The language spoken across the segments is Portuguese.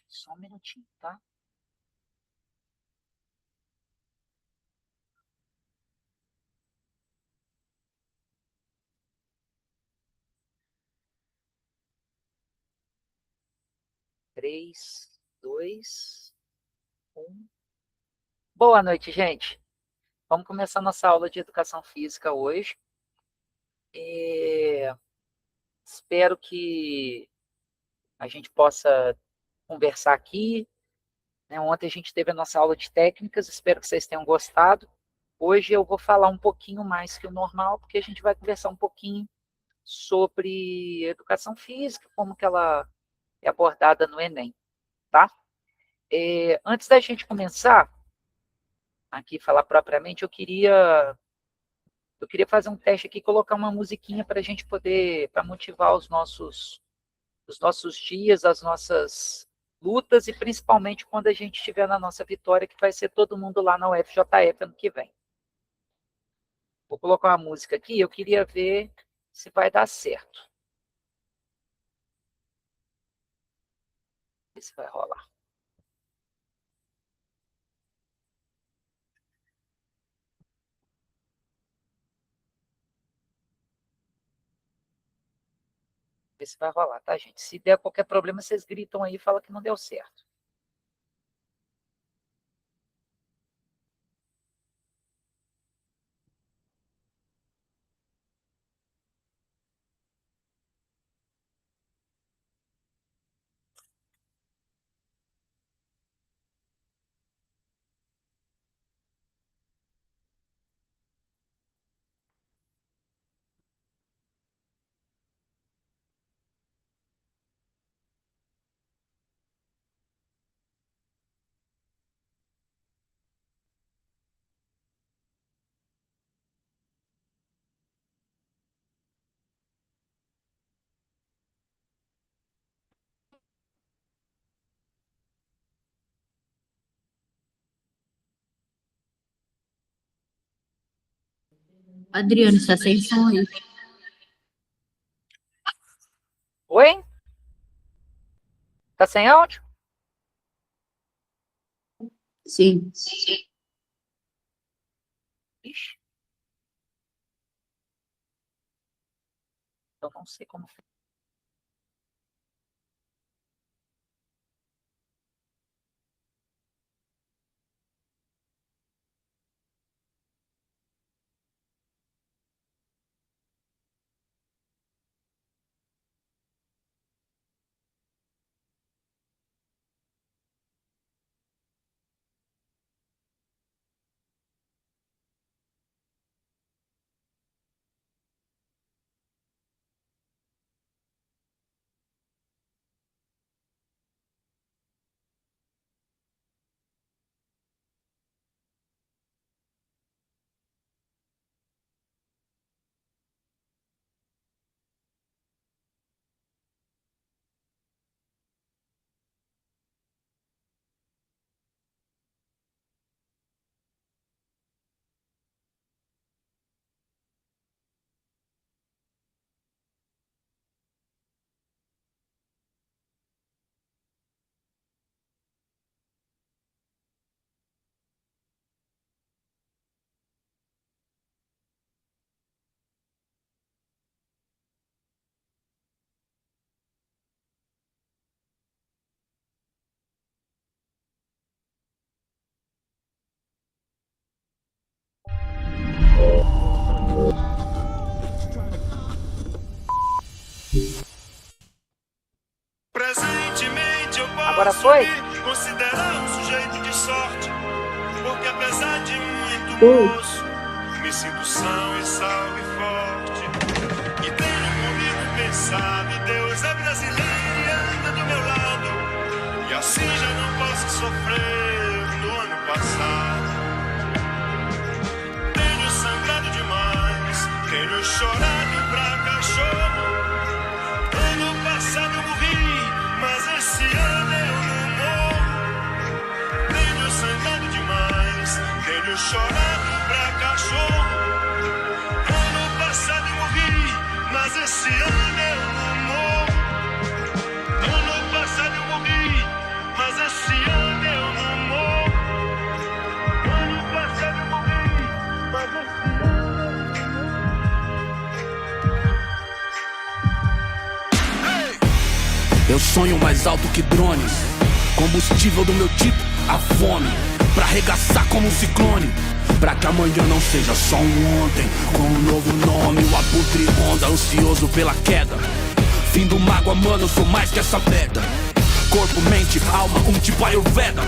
Só um minutinho, tá? Três, dois, um. Boa noite, gente. Vamos começar nossa aula de educação física hoje. Espero que a gente possa conversar aqui, né? Ontem a gente teve a nossa aula de técnicas, espero que vocês tenham gostado. Hoje eu vou falar um pouquinho mais que o normal, porque a gente vai conversar um pouquinho sobre educação física, como que ela é abordada no Enem, tá? Antes da gente começar aqui falar propriamente, eu queria fazer um teste aqui, colocar uma musiquinha para a gente poder, para motivar os nossos dias, as nossas lutas e principalmente quando a gente estiver na nossa vitória, que vai ser todo mundo lá na UFJF ano que vem. Vou colocar uma música aqui, eu queria ver se vai dar certo. Ver se vai rolar. Ver se vai rolar, tá, gente? Se der qualquer problema, vocês gritam aí e falam que não deu certo. Adriano, está sem som aí. Oi? Tá sem áudio? Sim. Ixi. Eu não sei como. Presentemente eu Agora posso foi? me considerar um sujeito de sorte, porque apesar de muito moço, me sinto são e salvo e forte. E tenho comigo pensado, Deus é brasileiro e anda do meu lado, e assim já não posso sofrer no ano passado. Tenho sangrado demais, tenho chorado pra cachorro. Ano passado eu morri, mas esse ano eu não morro. Tenho sangrado demais, tenho chorado pra cachorro. Ano passado eu morri, mas esse ano eu não morro. Ano passado eu morri, Eu sonho mais alto que drones. Combustível do meu tipo, a fome. Pra arregaçar como um ciclone. Pra que amanhã não seja só um ontem. Com um novo nome, o abutre ronda, ansioso pela queda. Fim do mágoa, mano, eu sou mais que essa merda. Corpo, mente, alma, um tipo Ayurveda.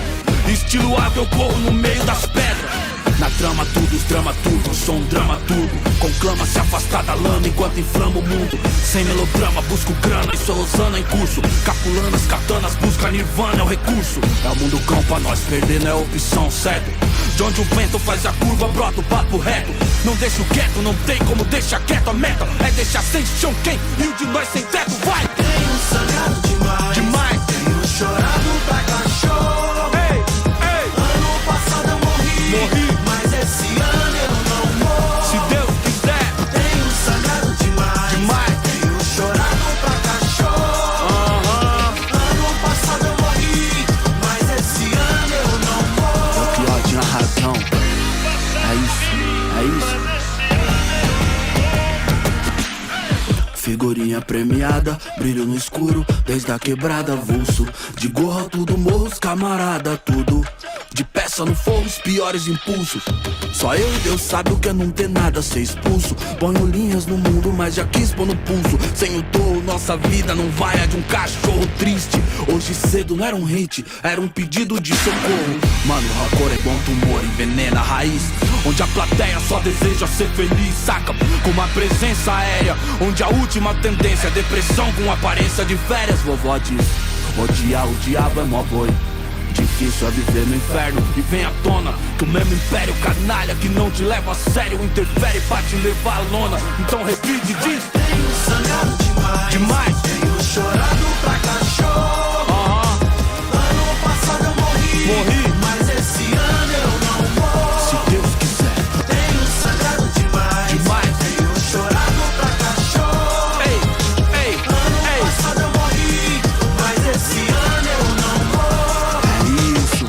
Estilo ave, eu corro no meio das pedras. Na trama tudo, os dramaturgos, sou um dramaturgo. Conclama se afastar da lama enquanto inflama o mundo. Sem melodrama, busco grana e sou Rosana em curso. Capulanas, katanas, busca nirvana, é o recurso. É o mundo cão pra nós, perder não é opção, certo? De onde o vento faz a curva, brota o papo reto. Não deixo quieto, não tem como deixar quieto. A meta é deixar sem chão quem e o de nós sem teto, vai! Tenho sangrado demais, Demais. tenho chorado pra cachorro. Ei, ei, Ano passado eu morri, mas esse ano eu não morro. se Deus quiser, Tenho sangrado demais, demais. tenho chorado pra cachorro. Ano passado eu morri, mas esse ano eu não morro. O pior tinha razão. É isso, é isso. Figurinha premiada, brilho no escuro, desde a quebrada, avulso. De gorra tudo, morros, camarada, tudo. De peça no forro, os piores impulsos. Só eu e Deus sabe o que é não ter nada, ser expulso. Ponho linhas no mundo, mas já quis pôr no pulso. Sem o touro, nossa vida não vai a de um cachorro triste. Hoje cedo não era um hit, era um pedido de socorro. Mano, rancor é bom tumor, envenena a raiz. Onde a plateia só deseja ser feliz, saca? Com uma presença aérea, onde a última tendência é depressão com aparência de férias. Vovó diz, odiar o diabo é mó boi. Difícil é viver no inferno e vem à tona que o mesmo império canalha que não te leva a sério interfere pra te levar à lona. Então repite e diz: Tenho sangrado demais, demais. tenho chorado pra cachorro. Ano passado eu morri, mas esse ano eu não morro. Se Deus quiser, Tenho sangrado demais, demais. tenho chorado pra cachorro. Ei, ei, Ano ei. passado eu morri, mas esse ano eu não morro. É isso.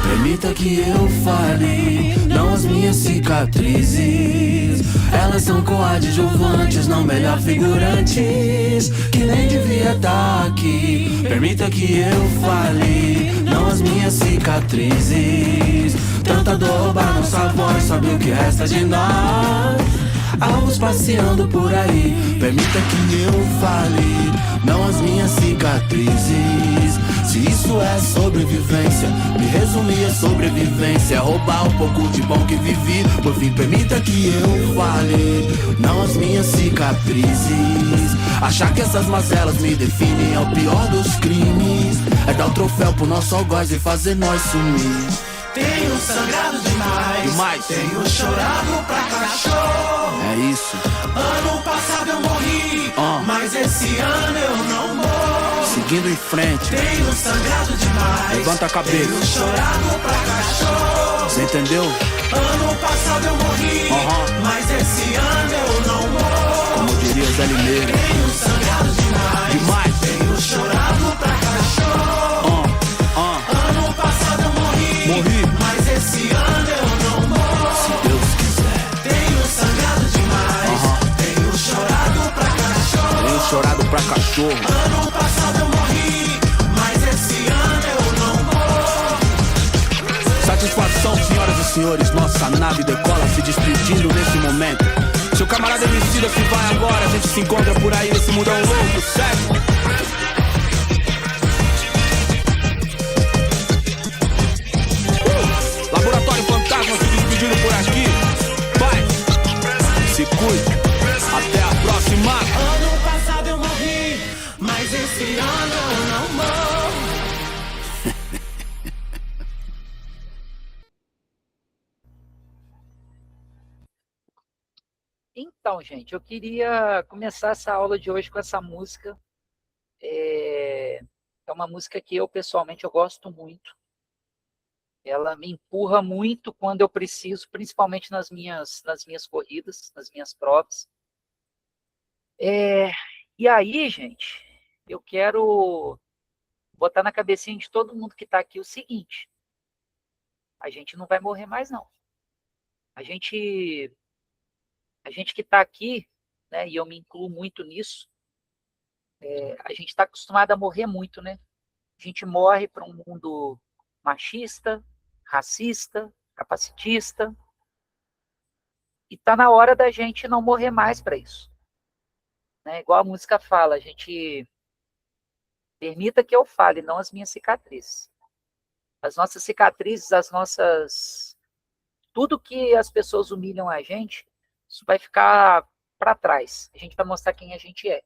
Permita que eu fale, não as minhas cicatrizes. Elas são coadjuvantes, não melhor figurantes. Que nem devia estar aqui. Permita que eu fale, não as minhas cicatrizes. Tanta dor roubar nossa voz, sabe o que resta de nós? Alvos passeando por aí. Permita que eu fale, não as minhas cicatrizes. Se isso é sobrevivência, me resumir a sobrevivência é roubar um pouco de bom que vivi. Por fim, permita que eu fale, não as minhas cicatrizes. Achar que essas mazelas me definem é o pior dos crimes. É dar o troféu pro nosso algoz e fazer nós sumir. Tenho sangrado demais, tenho chorado pra cachorro. É isso. Ano passado eu morri, mas esse ano eu não morro. Seguindo em frente, Tenho sangrado demais, levanta a cabeça. tenho chorado pra cachorro. Você entendeu? Ano passado eu morri, mas esse ano eu não morro. Como diria Zé Limeira. Tenho sangrado demais, tenho chorado pra cachorro. Ano passado eu morri, mas esse ano eu não morro. Se Deus quiser. Tenho sangrado demais, tenho chorado pra cachorro. Tenho chorado pra cachorro. Ano passado eu morri, mas esse ano eu não morro. Satisfação, senhoras e senhores. Nossa nave decola se despedindo nesse momento. Seu camarada Emicida se vai agora. A gente se encontra por aí nesse mundão louco, certo? Laboratório Fantasma se despedindo por aqui. Vai, se cuide. Até a próxima. Ano passado eu morri, mas esse ano eu não morro. Então, gente, eu queria começar essa aula de hoje com essa música. É uma música que eu, pessoalmente, eu gosto muito. Ela me empurra muito quando eu preciso, principalmente nas minhas corridas, nas minhas provas. E aí, gente, eu quero botar na cabecinha de todo mundo que está aqui o seguinte: a gente não vai morrer mais, não. A gente que está aqui, né? E eu me incluo muito nisso. A gente está acostumado a morrer muito, né? A gente morre para um mundo machista, racista, capacitista, e está na hora da gente não morrer mais para isso. Né? Igual a música fala, a gente permita que eu fale, não as minhas cicatrizes. As nossas cicatrizes, tudo que as pessoas humilham a gente, isso vai ficar para trás. A gente vai mostrar quem a gente é.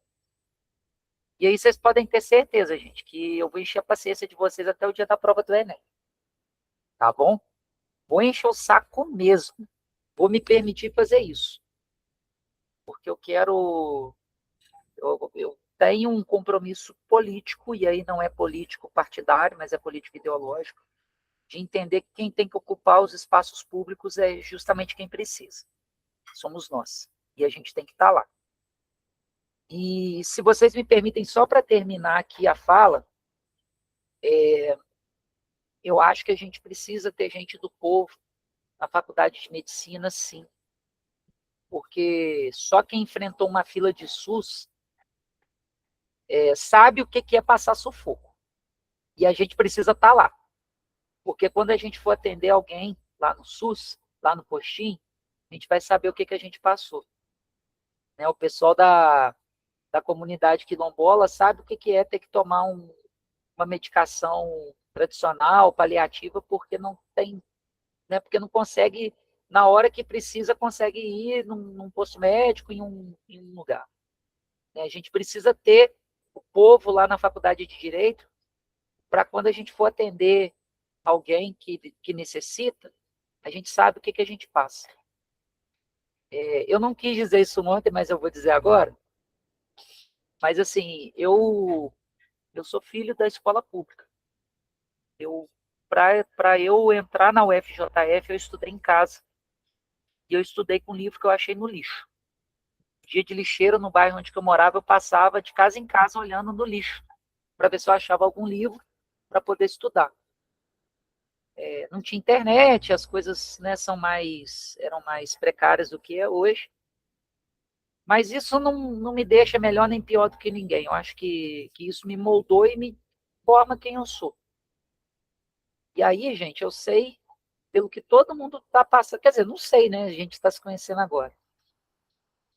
E aí vocês podem ter certeza, gente, que eu vou encher a paciência de vocês até o dia da prova do Enem. Tá bom? Vou encher o saco mesmo. Vou me permitir fazer isso. Porque eu quero. Eu tenho um compromisso político, e aí não é político partidário, mas é político ideológico, de entender que quem tem que ocupar os espaços públicos é justamente quem precisa. Somos nós. E a gente tem que estar lá. E se vocês me permitem, só para terminar aqui a fala, eu acho que a gente precisa ter gente do povo na faculdade de medicina, sim. Porque só quem enfrentou uma fila de SUS sabe o que é passar sufoco. E a gente precisa estar lá. Porque quando a gente for atender alguém lá no SUS, lá no postinho, a gente vai saber o que a gente passou. Né? O pessoal da comunidade quilombola sabe o que é ter que tomar uma medicação tradicional, paliativa, porque não tem, né? Porque não consegue, na hora que precisa, consegue ir num posto médico, em um lugar. Né? A gente precisa ter o povo lá na faculdade de Direito para quando a gente for atender alguém que necessita, a gente sabe o que a gente passa. Eu não quis dizer isso ontem, mas eu vou dizer agora. Mas, assim, eu sou filho da escola pública. Para eu entrar na UFJF, eu estudei em casa. E eu estudei com um livro que eu achei no lixo. Dia de lixeiro, no bairro onde eu morava, eu passava de casa em casa olhando no lixo, para ver se eu achava algum livro para poder estudar. Não tinha internet, as coisas, né, eram mais precárias do que é hoje. Mas isso não me deixa melhor nem pior do que ninguém. Eu acho que isso me moldou e me forma quem eu sou. E aí, gente, eu sei, pelo que todo mundo está passando, quer dizer, não sei, né? A gente está se conhecendo agora.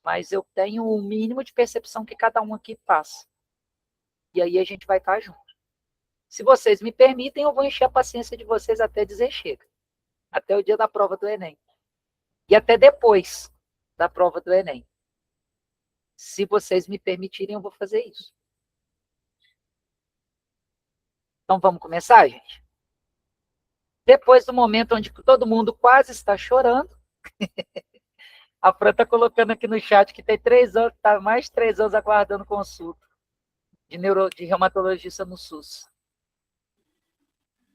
Mas eu tenho o mínimo de percepção que cada um aqui passa. E aí a gente vai estar junto. Se vocês me permitem, eu vou encher a paciência de vocês até dizer chega. Até o dia da prova do Enem. E até depois da prova do Enem. Se vocês me permitirem, eu vou fazer isso. Então vamos começar, gente? Depois do momento onde todo mundo quase está chorando, a Fran está colocando aqui no chat que tem 3 anos, está mais de 3 anos aguardando consulta de reumatologista no SUS.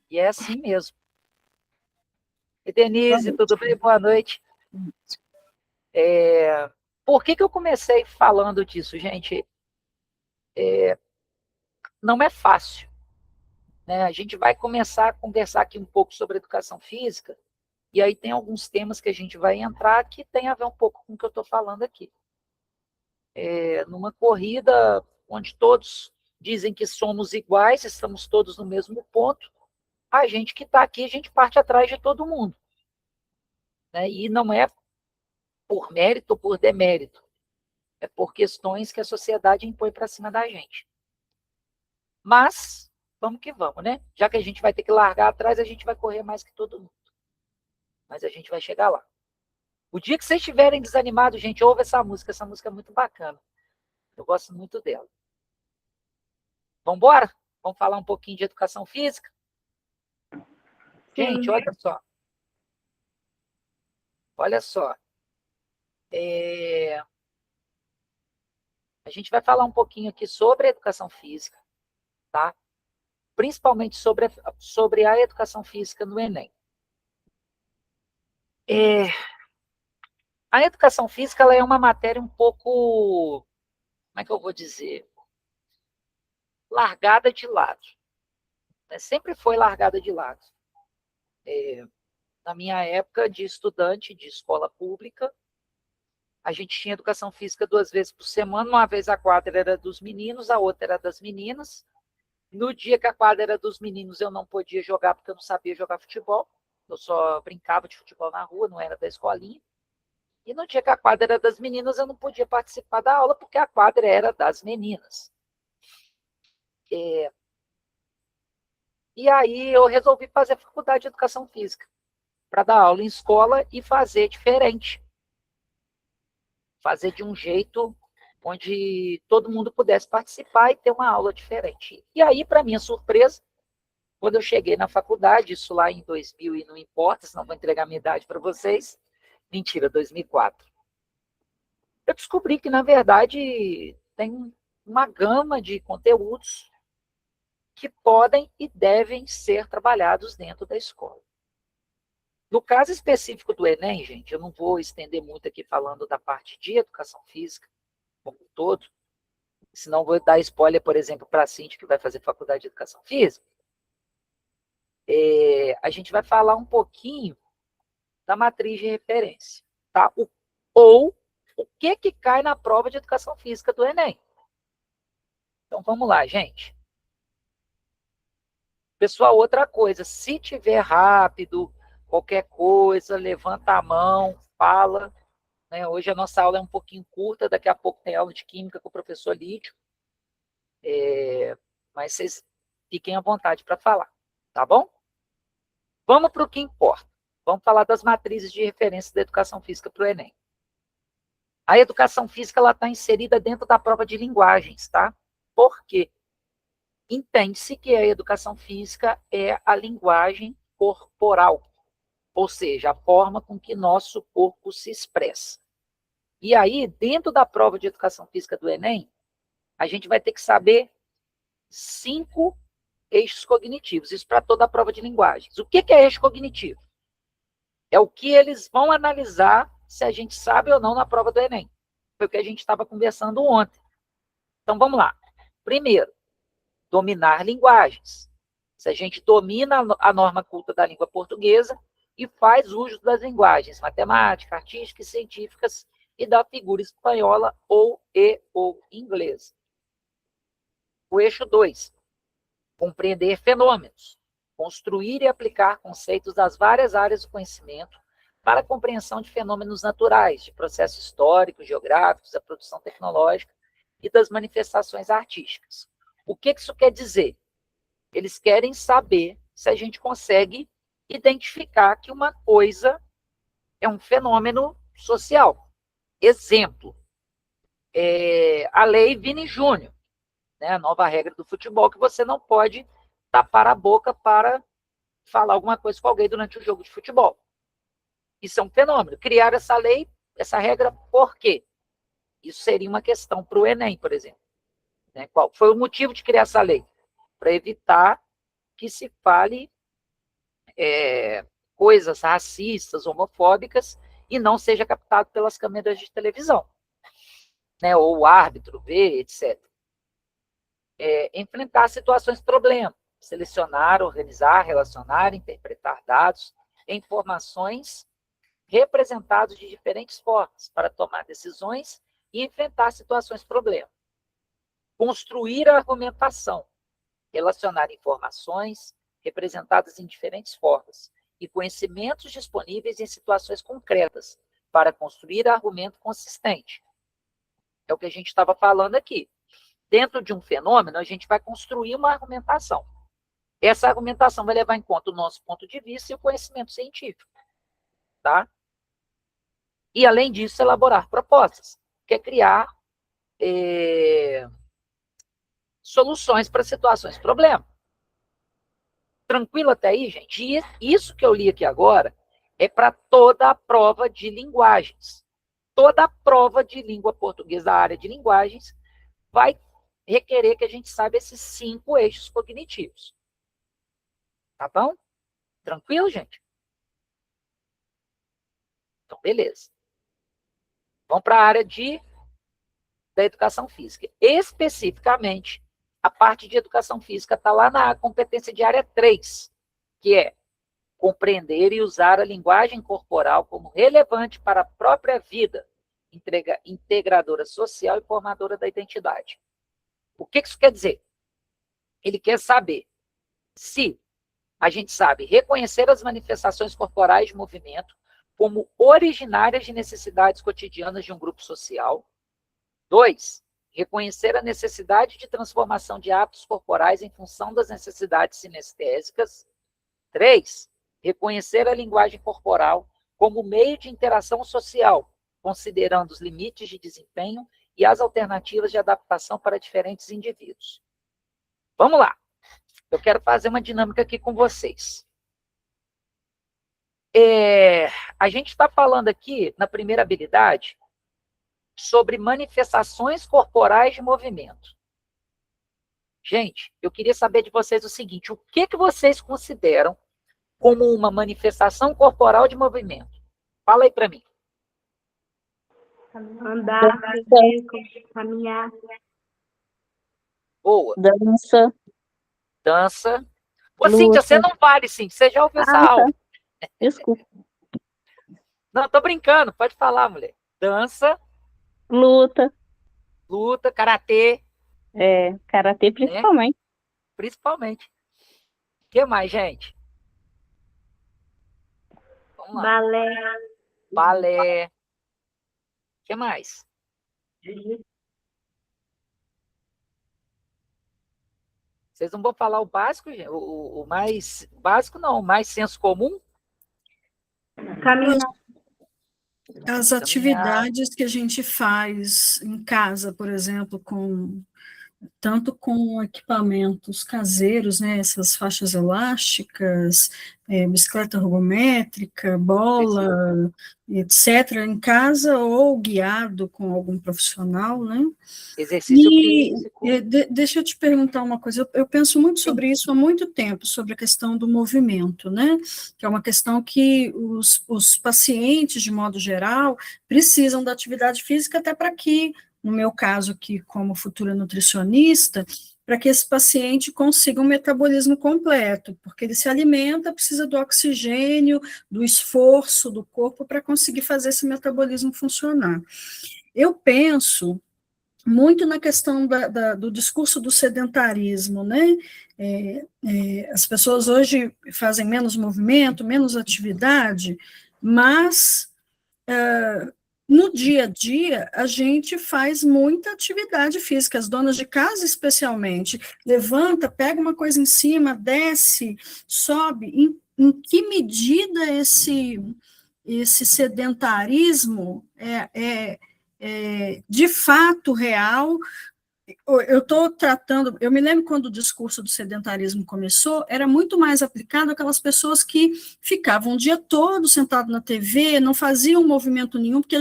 E é assim mesmo. E Denise, tudo bem? Boa noite. Por que eu comecei falando disso, gente? Não é fácil. Né? A gente vai começar a conversar aqui um pouco sobre educação física, e aí tem alguns temas que a gente vai entrar que tem a ver um pouco com o que eu estou falando aqui. Numa corrida onde todos dizem que somos iguais, estamos todos no mesmo ponto, a gente que está aqui, a gente parte atrás de todo mundo. Né? E não é por mérito ou por demérito, é por questões que a sociedade impõe para cima da gente. Mas, vamos que vamos, né? Já que a gente vai ter que largar atrás, a gente vai correr mais que todo mundo. Mas a gente vai chegar lá. O dia que vocês estiverem desanimados, gente, ouve essa música é muito bacana. Eu gosto muito dela. Vamos embora? Vamos falar um pouquinho de educação física? Gente, olha só. Olha só. A gente vai falar um pouquinho aqui sobre a educação física, tá? Principalmente sobre a educação física no Enem. A educação física ela é uma matéria um pouco, como é que eu vou dizer? Largada de lado. Né? Sempre foi largada de lado. Na minha época de estudante de escola pública, a gente tinha educação física 2 vezes por semana, uma vez a quadra era dos meninos, a outra era das meninas. No dia que a quadra era dos meninos, eu não podia jogar, porque eu não sabia jogar futebol. Eu só brincava de futebol na rua, não era da escolinha. E no dia que a quadra era das meninas, eu não podia participar da aula, porque a quadra era das meninas. E aí eu resolvi fazer a faculdade de educação física, para dar aula em escola e fazer diferente. Fazer de um jeito onde todo mundo pudesse participar e ter uma aula diferente. E aí, para minha surpresa, quando eu cheguei na faculdade, isso lá em 2000 e não importa, senão vou entregar a minha idade para vocês, mentira, 2004, eu descobri que, na verdade, tem uma gama de conteúdos que podem e devem ser trabalhados dentro da escola. No caso específico do Enem, gente, eu não vou estender muito aqui falando da parte de educação física, como um todo, senão vou dar spoiler, por exemplo, para a Cintia, que vai fazer faculdade de educação física. A gente vai falar um pouquinho da matriz de referência, tá? Ou o que cai na prova de educação física do Enem. Então, vamos lá, gente. Pessoal, outra coisa, se tiver rápido, qualquer coisa, levanta a mão, fala. Né? Hoje a nossa aula é um pouquinho curta, daqui a pouco tem aula de química com o professor Lídio. Mas vocês fiquem à vontade para falar, tá bom? Vamos para o que importa. Vamos falar das matrizes de referência da educação física para o Enem. A educação física está inserida dentro da prova de linguagens, tá? Por quê? Entende-se que a educação física é a linguagem corporal, ou seja, a forma com que nosso corpo se expressa. E aí, dentro da prova de educação física do Enem, a gente vai ter que saber 5 eixos cognitivos, isso para toda a prova de linguagens. O que é eixo cognitivo? É o que eles vão analisar se a gente sabe ou não na prova do Enem. Foi o que a gente estava conversando ontem. Então, vamos lá. Primeiro, dominar linguagens. Se a gente domina a norma culta da língua portuguesa e faz uso das linguagens matemática, artística e científicas e da figura espanhola ou inglesa. O eixo 2, compreender fenômenos, construir e aplicar conceitos das várias áreas do conhecimento para a compreensão de fenômenos naturais, de processos históricos, geográficos, da produção tecnológica e das manifestações artísticas. O que isso quer dizer? Eles querem saber se a gente consegue identificar que uma coisa é um fenômeno social. Exemplo, a lei Vini Júnior, né, a nova regra do futebol, que você não pode tapar a boca para falar alguma coisa com alguém durante o jogo de futebol. Isso é um fenômeno. Criar essa lei, essa regra, por quê? Isso seria uma questão para o Enem, por exemplo. Né? Qual foi o motivo de criar essa lei? Para evitar que se fale coisas racistas, homofóbicas, e não seja captado pelas câmeras de televisão. Né? Ou o árbitro vê, etc. Enfrentar situações de problema. Selecionar, organizar, relacionar, interpretar dados, informações representados de diferentes formas para tomar decisões e enfrentar situações de problema. Construir a argumentação, relacionar informações representadas em diferentes formas e conhecimentos disponíveis em situações concretas para construir argumento consistente. É o que a gente estava falando aqui. Dentro de um fenômeno, a gente vai construir uma argumentação. Essa argumentação vai levar em conta o nosso ponto de vista e o conhecimento científico. Tá? E, além disso, elaborar propostas, que é criar soluções para situações de problema. Tranquilo até aí, gente? E isso que eu li aqui agora é para toda a prova de linguagens. Toda a prova de língua portuguesa da área de linguagens vai requerer que a gente saiba esses 5 eixos cognitivos. Tá bom? Tranquilo, gente? Então, beleza. Vamos para a área da educação física. Especificamente, a parte de educação física está lá na competência de área 3, que é compreender e usar a linguagem corporal como relevante para a própria vida, integradora social e formadora da identidade. O que isso quer dizer? Ele quer saber se a gente sabe reconhecer as manifestações corporais de movimento como originárias de necessidades cotidianas de um grupo social. 2, reconhecer a necessidade de transformação de hábitos corporais em função das necessidades sinestésicas. 3, reconhecer a linguagem corporal como meio de interação social, considerando os limites de desempenho e as alternativas de adaptação para diferentes indivíduos. Vamos lá. Eu quero fazer uma dinâmica aqui com vocês. A gente está falando aqui, na primeira habilidade, sobre manifestações corporais de movimento. Gente, eu queria saber de vocês o seguinte, o que vocês consideram como uma manifestação corporal de movimento? Fala aí para mim. Andar, caminhar. Boa. Dança. Dança. Ô, Luta. Cíntia, você não vale, Cíntia. Você já ouviu essa aula. Desculpa. Não, tô brincando. Pode falar, mulher. Dança, Luta. karatê, Karatê principalmente. principalmente. O que mais, gente? Vamos lá. Balé. O que mais? Vocês não vão falar o básico, gente? O mais básico, não. O mais senso comum? Caminhar. As atividades que a gente faz em casa, por exemplo, tanto com equipamentos caseiros, né, essas faixas elásticas, bicicleta ergométrica, bola, etc., em casa ou guiado com algum profissional, né? Exercício físico. Deixa eu te perguntar uma coisa, eu penso muito sobre isso há muito tempo, sobre a questão do movimento, né? Que é uma questão que os pacientes, de modo geral, precisam da atividade física até para que, no meu caso aqui, como futura nutricionista, para que esse paciente consiga um metabolismo completo, porque ele se alimenta, precisa do oxigênio, do esforço do corpo para conseguir fazer esse metabolismo funcionar. Eu penso muito na questão do discurso do sedentarismo, né? As pessoas hoje fazem menos movimento, menos atividade, mas no dia a dia, a gente faz muita atividade física, as donas de casa especialmente, levanta, pega uma coisa em cima, desce, sobe. Em que medida esse sedentarismo é de fato real? Eu estou tratando, eu me lembro quando o discurso do sedentarismo começou, era muito mais aplicado àquelas pessoas que ficavam o dia todo sentado na TV, não faziam movimento nenhum, porque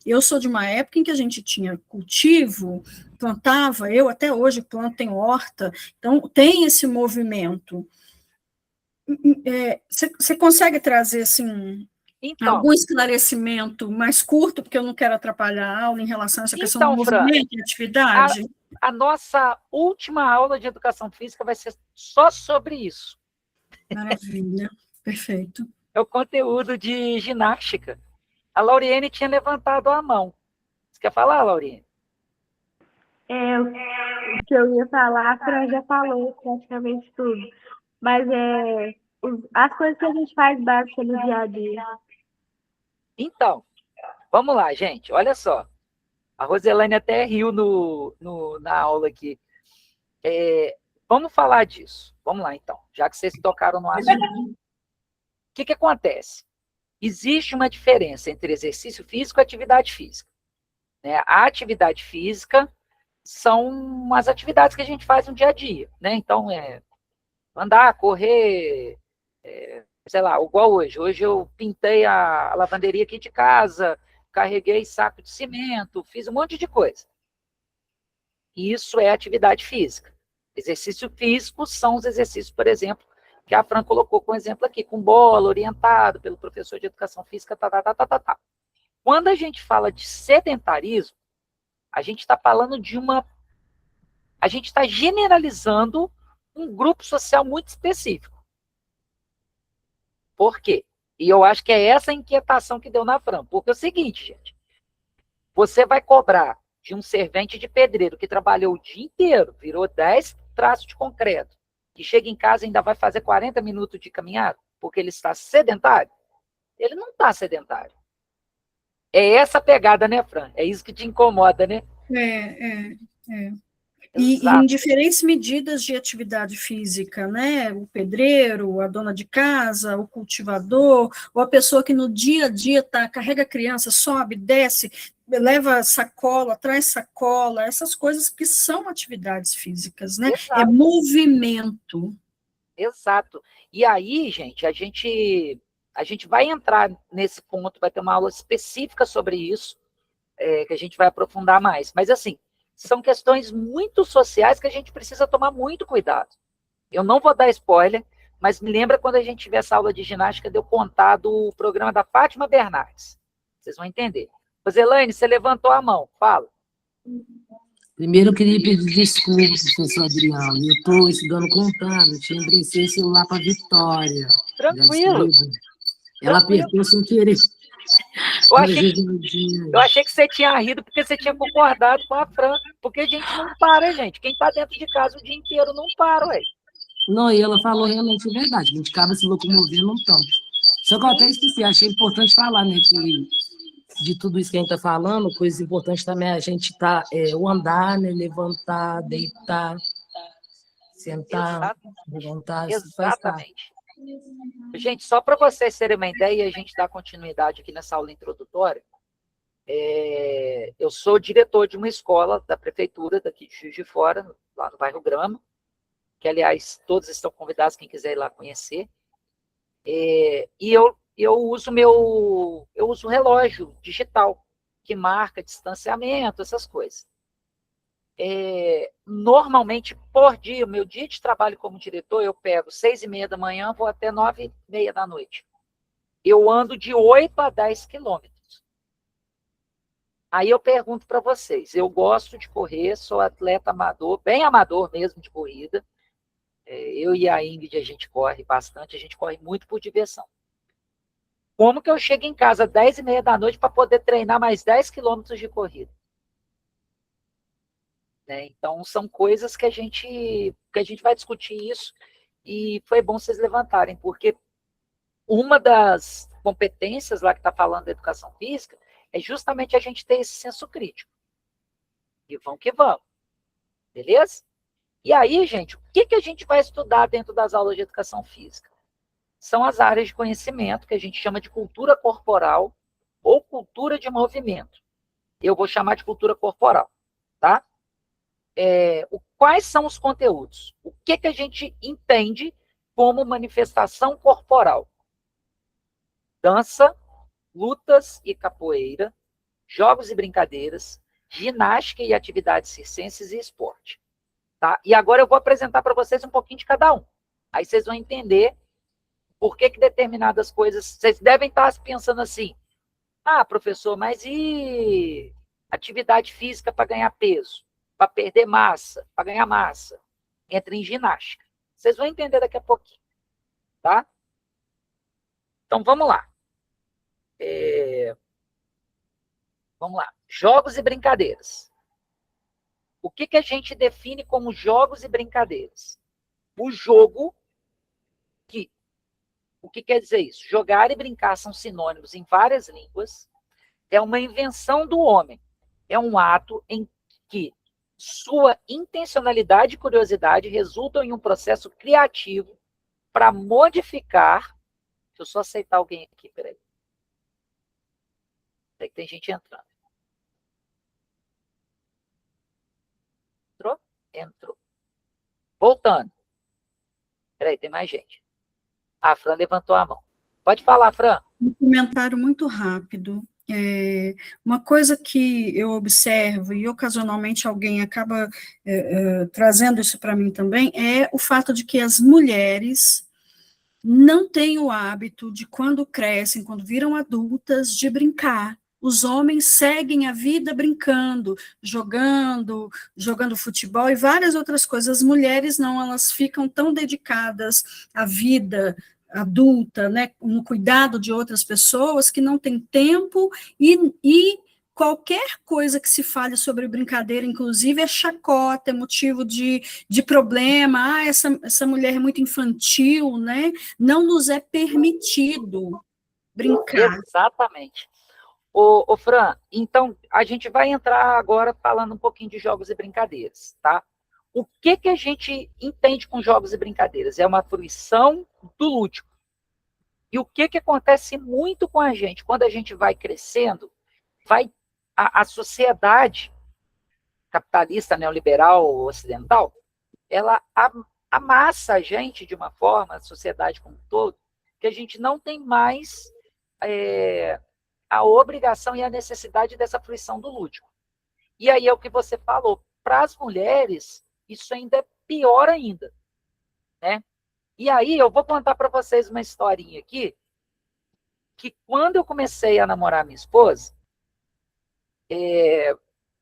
eu sou de uma época em que a gente tinha cultivo, plantava, eu até hoje planto em horta, então tem esse movimento. Você consegue trazer, assim, Então, algum esclarecimento mais curto, porque eu não quero atrapalhar a aula em relação a essa questão do Fran, movimento e atividade? A nossa última aula de educação física vai ser só sobre isso. Maravilha, perfeito. É o conteúdo de ginástica. A Lauriane tinha levantado a mão. Você quer falar, Lauriane? O que eu ia falar, a Fran já falou praticamente tudo. Mas as coisas que a gente faz básicas no dia a dia. Então, vamos lá, gente. Olha só. A Roselane até riu na aula aqui. Vamos falar disso. Vamos lá, então. Já que vocês tocaram no assunto. O que acontece? Existe uma diferença entre exercício físico e atividade física. Né? A atividade física são as atividades que a gente faz no dia a dia. Né? Então, andar, correr, sei lá, igual hoje. Hoje eu pintei a lavanderia aqui de casa, carreguei saco de cimento, fiz um monte de coisa. Isso é atividade física. Exercício físico são os exercícios, por exemplo, que a Fran colocou com exemplo aqui, com bola, orientado pelo professor de educação física, tá. Quando a gente fala de sedentarismo, a gente está falando a gente está generalizando um grupo social muito específico. Por quê? E eu acho que é essa a inquietação que deu na Fran. Porque é o seguinte, gente. Você vai cobrar de um servente de pedreiro que trabalhou o dia inteiro, virou 10 traços de concreto, que chega em casa e ainda vai fazer 40 minutos de caminhada, porque ele está sedentário? Ele não está sedentário. É essa pegada, né, Fran? É isso que te incomoda, né? É. E Exato. em diferentes medidas de atividade física, né? O pedreiro, a dona de casa, o cultivador, ou a pessoa que no dia a dia carrega a criança, sobe, desce, leva sacola, traz sacola, essas coisas que são atividades físicas, né? Exato. É movimento. Exato. E aí, gente, a gente vai entrar nesse ponto, vai ter uma aula específica sobre isso, que a gente vai aprofundar mais. Mas, assim, são questões muito sociais que a gente precisa tomar muito cuidado. Eu não vou dar spoiler, mas me lembra quando a gente tiver essa aula de ginástica, de eu contar do programa da Fátima Bernardes. Vocês vão entender. Roselaine, você levantou a mão, fala. Primeiro, eu queria pedir desculpas, professor Adriano. Eu estou estudando contabilidade, eu emprestei o celular para a Vitória. Tranquilo. Ela apertou sem querer. Eu achei que você tinha rido porque você tinha concordado com a Fran, porque a gente não para, gente. Quem está dentro de casa o dia inteiro não para, ué. Não, e ela falou realmente a verdade, a gente acaba se locomovendo um tanto. Só que eu até esqueci, achei importante falar, né, que de tudo isso que a gente está falando, coisa importante também a gente o andar, né, levantar, deitar, sentar, levantar, isso faz parte. Exatamente. Gente, só para vocês terem uma ideia, a gente dá continuidade aqui nessa aula introdutória. Eu sou diretor de uma escola da prefeitura daqui de Juiz de Fora, lá no bairro Grama, que, aliás, todos estão convidados, quem quiser ir lá conhecer. E eu uso o relógio digital, que marca distanciamento, essas coisas. Normalmente, por dia, o meu dia de trabalho como diretor, eu pego 6h30 da manhã, vou até 9h30 da noite. Eu ando de 8 a 10 quilômetros. Aí eu pergunto para vocês, eu gosto de correr, sou atleta amador, bem amador mesmo de corrida. Eu e a Ingrid, a gente corre bastante, a gente corre muito por diversão. Como que eu chego em casa às 10h30 da noite para poder treinar mais 10 quilômetros de corrida? Então, são coisas que a gente vai discutir isso, e foi bom vocês levantarem, porque uma das competências lá que está falando da educação física é justamente a gente ter esse senso crítico. E vamos que vamos. Beleza? E aí, gente, o que a gente vai estudar dentro das aulas de educação física? São as áreas de conhecimento que a gente chama de cultura corporal ou cultura de movimento. Eu vou chamar de cultura corporal, tá? Quais são os conteúdos? O que a gente entende como manifestação corporal? Dança, lutas e capoeira, jogos e brincadeiras, ginástica e atividades circenses e esporte. Tá? E agora eu vou apresentar para vocês um pouquinho de cada um. Aí vocês vão entender por que determinadas coisas... Vocês devem estar pensando assim, professor, mas e atividade física para ganhar peso? Para perder massa, para ganhar massa? Entra em ginástica. Vocês vão entender daqui a pouquinho. Tá? Então, vamos lá. Vamos lá. Jogos e brincadeiras. O que a gente define como jogos e brincadeiras? O jogo, o que quer dizer isso? Jogar e brincar são sinônimos em várias línguas. É uma invenção do homem. É um ato em que sua intencionalidade e curiosidade resultam em um processo criativo para modificar... Deixa eu só aceitar alguém aqui, peraí. Peraí que tem gente entrando. Entrou? Entrou. Voltando. Peraí, tem mais gente. A Fran levantou a mão. Pode falar, Fran. Um comentário muito rápido. Uma coisa que eu observo, e ocasionalmente alguém acaba trazendo isso para mim também, é o fato de que as mulheres não têm o hábito de, quando crescem, quando viram adultas, de brincar. Os homens seguem a vida brincando, jogando futebol e várias outras coisas. As mulheres não, elas ficam tão dedicadas à vida adulta, né, no cuidado de outras pessoas, que não tem tempo e qualquer coisa que se fale sobre brincadeira, inclusive, é chacota, é motivo de problema. Ah, essa mulher é muito infantil, né? Não nos é permitido brincar. Exatamente. Ô, Fran, então a gente vai entrar agora falando um pouquinho de jogos e brincadeiras, tá? O que a gente entende com jogos e brincadeiras? É uma fruição do lúdico. E o que acontece muito com a gente? Quando a gente vai crescendo, a sociedade capitalista, neoliberal, ocidental, ela amassa a gente de uma forma, a sociedade como um todo, que a gente não tem mais a obrigação e a necessidade dessa fruição do lúdico. E aí é o que você falou. Para as mulheres, isso ainda é pior ainda, né? E aí eu vou contar para vocês uma historinha aqui, que quando eu comecei a namorar minha esposa,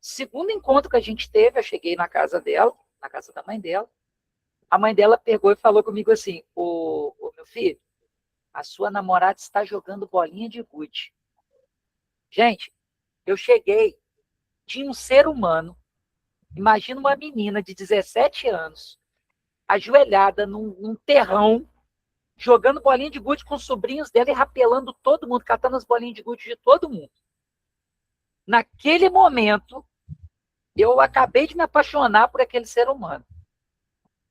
segundo encontro que a gente teve, eu cheguei na casa dela, na casa da mãe dela, a mãe dela pegou e falou comigo assim, ô meu filho, a sua namorada está jogando bolinha de gude. Gente, eu cheguei, tinha um ser humano, imagina uma menina de 17 anos, ajoelhada num terrão, jogando bolinha de gude com os sobrinhos dela e rapelando todo mundo, catando as bolinhas de gude de todo mundo. Naquele momento, eu acabei de me apaixonar por aquele ser humano.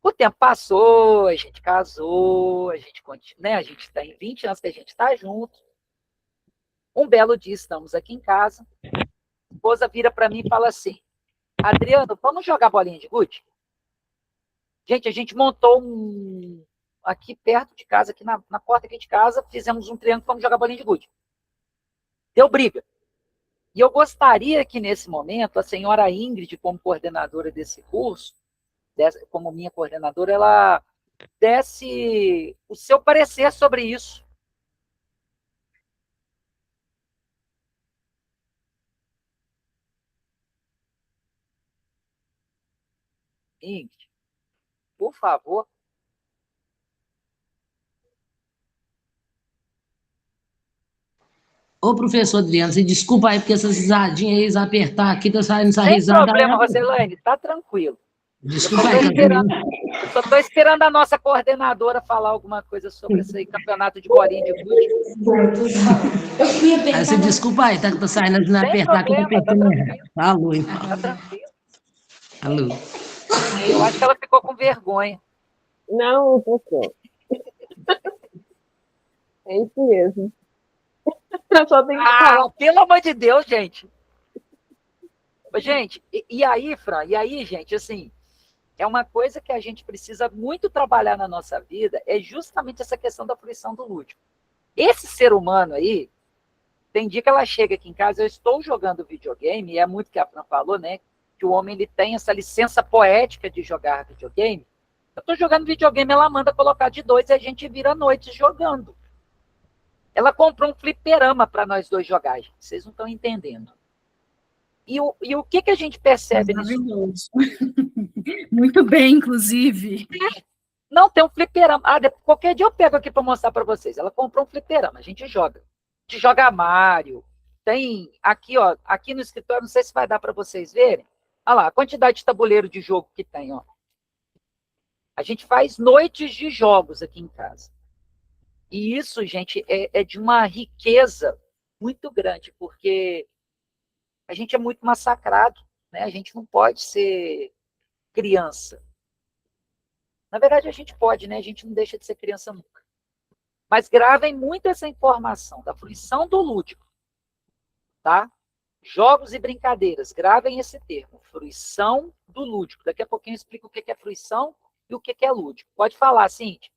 O tempo passou, a gente casou, a gente tem 20 anos que a gente está junto. Um belo dia, estamos aqui em casa, a esposa vira para mim e fala assim, Adriano, vamos jogar bolinha de gude? Gente, a gente montou aqui perto de casa, aqui na porta aqui de casa, fizemos um triângulo, vamos jogar bolinha de gude. Deu briga. E eu gostaria que, nesse momento, a senhora Ingrid, como coordenadora desse curso, como minha coordenadora, ela desse o seu parecer sobre isso. Ingrid, por favor. Ô, professor Adriano, você desculpa aí, porque essas risadinhas aí, eles apertar aqui, tá saindo essa Sem risada. problema, Roselaine, tá tranquilo. Desculpa aí, eu só estou esperando a nossa coordenadora falar alguma coisa sobre esse campeonato de bolinha de gude. Aí você desculpa aí, tá saindo de apertar aqui, tá apertando errado. Alô, então. Tá tranquilo. Alô. Eu acho que ela ficou com vergonha. Não, professor. É isso mesmo. Eu só tenho que falar. Pelo amor de Deus, gente. Gente, e aí, Fran, gente, assim, é uma coisa que a gente precisa muito trabalhar na nossa vida, é justamente essa questão da fruição do lúdico. Esse ser humano aí, tem dia que ela chega aqui em casa, eu estou jogando videogame, e é muito que a Fran falou, né, que o homem ele tem essa licença poética de jogar videogame. Eu estou jogando videogame, ela manda colocar de 2 e a gente vira a noite jogando. Ela comprou um fliperama para nós dois jogar, gente. Vocês não estão entendendo. E o que a gente percebe nisso? Muito bem, inclusive. Não, tem um fliperama. Qualquer dia eu pego aqui para mostrar para vocês. Ela comprou um fliperama, a gente joga. A gente joga Mario. Tem aqui, ó, aqui no escritório, não sei se vai dar para vocês verem. Olha lá, a quantidade de tabuleiro de jogo que tem, ó. A gente faz noites de jogos aqui em casa. E isso, gente, é de uma riqueza muito grande, porque a gente é muito massacrado, né? A gente não pode ser criança. Na verdade, a gente pode, né? A gente não deixa de ser criança nunca. Mas gravem muito essa informação da fruição do lúdico, tá? Jogos e brincadeiras, gravem esse termo, fruição do lúdico. Daqui a pouquinho eu explico o que é fruição e o que é lúdico. Pode falar, Cíntia.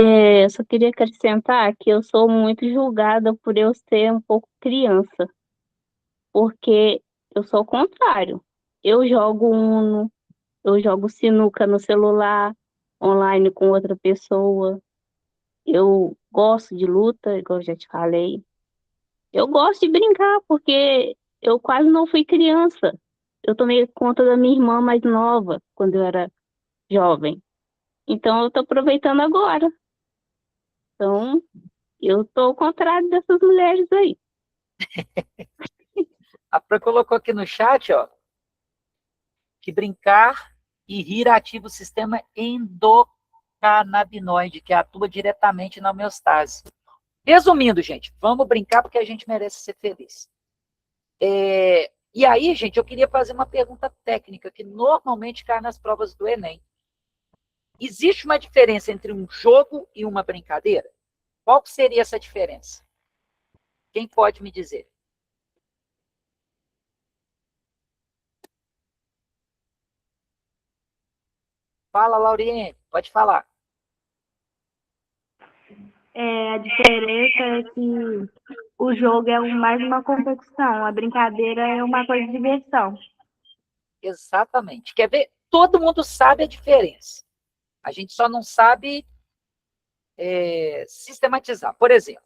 Eu só queria acrescentar que eu sou muito julgada por eu ser um pouco criança, porque eu sou o contrário. Eu jogo Uno, eu jogo sinuca no celular, online com outra pessoa. Eu gosto de luta, igual eu já te falei. Eu gosto de brincar, porque eu quase não fui criança. Eu tomei conta da minha irmã mais nova, quando eu era jovem. Então, eu estou aproveitando agora. Então, eu estou ao contrário dessas mulheres aí. A Fran colocou aqui no chat, ó, que brincar e rir ativa o sistema endocannabinoide, que atua diretamente na homeostase. Resumindo, gente, vamos brincar porque a gente merece ser feliz. E aí, gente, eu queria fazer uma pergunta técnica que normalmente cai nas provas do Enem. Existe uma diferença entre um jogo e uma brincadeira? Qual que seria essa diferença? Quem pode me dizer? Fala, Lauriane, pode falar. A diferença é que o jogo é mais uma competição, a brincadeira é uma coisa de diversão. Exatamente. Quer ver? Todo mundo sabe a diferença. A gente só não sabe sistematizar. Por exemplo,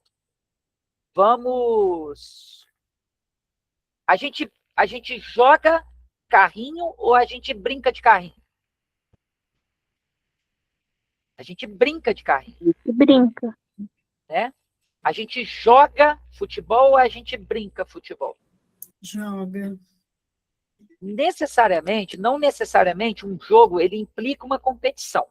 a gente joga carrinho ou a gente brinca de carrinho? A gente brinca de carrinho. Brinca. Né? A gente joga futebol ou a gente brinca futebol? Joga. Não necessariamente um jogo ele implica uma competição.